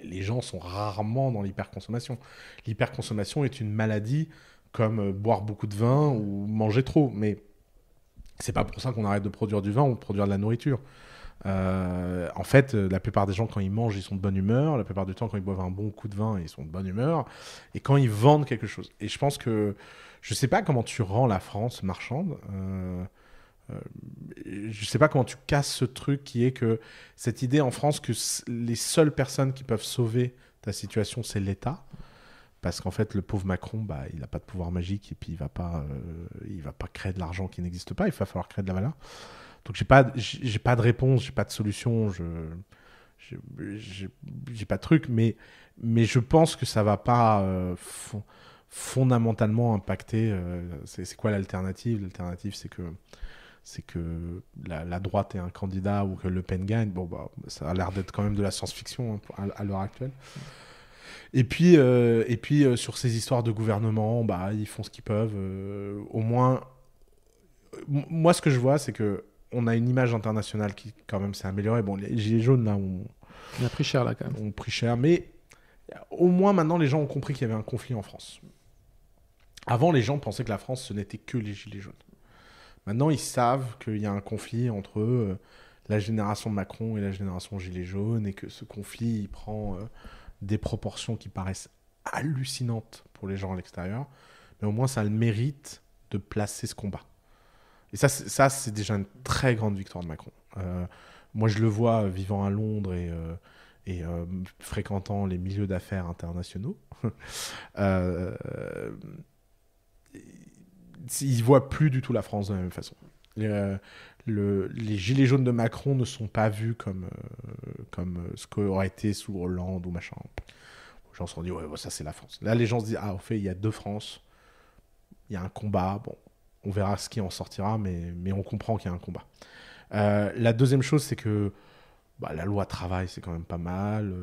Les gens sont rarement dans l'hyperconsommation. L'hyperconsommation est une maladie comme boire beaucoup de vin ou manger trop. Mais c'est pas pour ça qu'on arrête de produire du vin ou de produire de la nourriture. En fait, la plupart des gens, quand ils mangent, ils sont de bonne humeur. La plupart du temps, quand ils boivent un bon coup de vin, ils sont de bonne humeur. Et quand ils vendent quelque chose. Et je pense que... Je sais pas comment tu rends la France marchande. Je sais pas comment tu casses ce truc qui est que cette idée en France que les seules personnes qui peuvent sauver ta situation, c'est l'État. Parce qu'en fait, le pauvre Macron, bah, il n'a pas de pouvoir magique et puis il va pas créer de l'argent qui n'existe pas. Il va falloir créer de la valeur. Donc j'ai pas de réponse, j'ai pas de solution, j'ai pas de truc, mais je pense que ça va pas fondamentalement impacter. C'est quoi l'alternative ? L'alternative, c'est que la droite ait un candidat ou que Le Pen gagne. Bon, bah, ça a l'air d'être quand même de la science-fiction à l'heure actuelle. Et puis sur ces histoires de gouvernement, bah, ils font ce qu'ils peuvent. Au moins, moi, ce que je vois, c'est que on a une image internationale qui, quand même, s'est améliorée. Bon, les gilets jaunes, là, on a pris cher, là, quand même. On a pris cher, mais au moins, maintenant, les gens ont compris qu'il y avait un conflit en France. Avant, les gens pensaient que la France, ce n'était que les gilets jaunes. Maintenant, ils savent qu'il y a un conflit entre la génération de Macron et la génération gilets jaunes, et que ce conflit, il prend des proportions qui paraissent hallucinantes pour les gens à l'extérieur. Mais au moins, ça a le mérite de placer ce combat. Et ça, c'est déjà une très grande victoire de Macron. Moi, je le vois vivant à Londres et fréquentant les milieux d'affaires internationaux. Ils ne voient plus du tout la France de la même façon. Les gilets jaunes de Macron ne sont pas vus comme ce qu'aurait été sous Hollande ou machin. Les gens se sont dit, ouais, ça c'est la France. Là, les gens se disent, ah, en fait, il y a deux France. Il y a un combat. Bon, on verra ce qui en sortira, mais on comprend qu'il y a un combat. La deuxième chose, c'est que la loi travail, c'est quand même pas mal.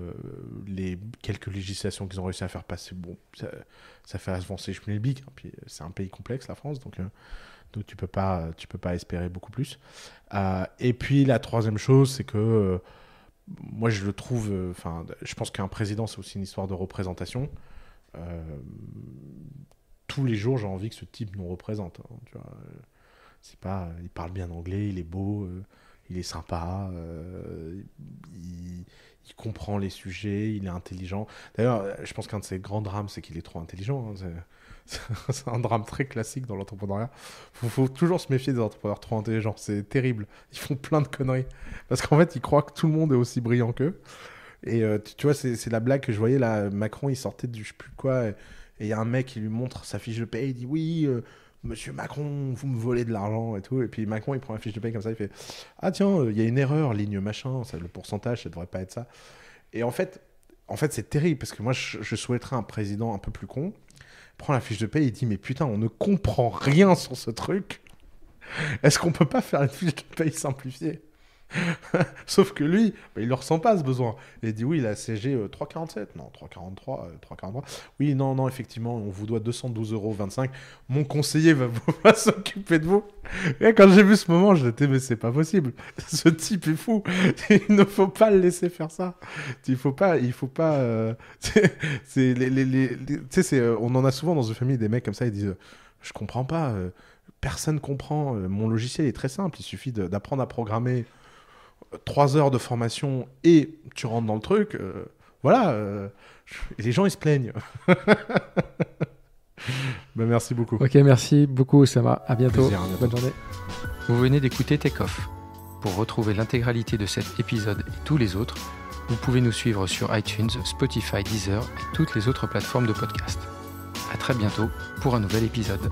Les quelques législations qu'ils ont réussi à faire passer, bon, ça fait avancer le schmilblick. Puis c'est un pays complexe, la France, donc tu peux pas espérer beaucoup plus. Et puis la troisième chose, c'est que moi je le trouve, je pense qu'un président, c'est aussi une histoire de représentation. Tous les jours, j'ai envie que ce type nous représente. Hein, tu vois. C'est pas, il parle bien anglais, il est beau. Il est sympa, il comprend les sujets, il est intelligent. D'ailleurs, je pense qu'un de ses grands drames, c'est qu'il est trop intelligent. Hein. C'est un drame très classique dans l'entrepreneuriat. Faut toujours se méfier des entrepreneurs trop intelligents. C'est terrible. Ils font plein de conneries. Parce qu'en fait, ils croient que tout le monde est aussi brillant qu'eux. Et tu vois, c'est la blague que je voyais là. Macron, il sortait du je sais plus quoi. Et il y a un mec qui lui montre sa fiche de paye. Il dit oui... Monsieur Macron, vous me volez de l'argent et tout. Et puis Macron, il prend la fiche de paye comme ça, il fait « Ah tiens, il y a une erreur, ligne machin, le pourcentage, ça devrait pas être ça. » Et en fait, c'est terrible, parce que moi, je souhaiterais un président un peu plus con. Il prend la fiche de paye, il dit « Mais putain, on ne comprend rien sur ce truc. Est-ce qu'on peut pas faire une fiche de paye simplifiée ?» Sauf que lui, il ne ressent pas ce besoin. Il dit oui, la CG 3,47, non, 3,43, 3,43. Oui, non, effectivement, on vous doit 212,25 €. Mon conseiller va s'occuper de vous. Et quand j'ai vu ce moment, j'étais, mais c'est pas possible. Ce type est fou. Il ne faut pas le laisser faire ça. Il faut pas. On en a souvent dans une famille des mecs comme ça, ils disent, je comprends pas. Personne comprend. Mon logiciel est très simple. Il suffit d'apprendre à programmer. 3 heures de formation et tu rentres dans le truc, et les gens ils se plaignent. Merci beaucoup. Ok, merci beaucoup Oussama, à bientôt. Plaisir, à bientôt. Bonne journée. Vous venez d'écouter Take Off. Pour retrouver l'intégralité de cet épisode et tous les autres, vous pouvez nous suivre sur iTunes, Spotify, Deezer et toutes les autres plateformes de podcast. À très bientôt pour un nouvel épisode.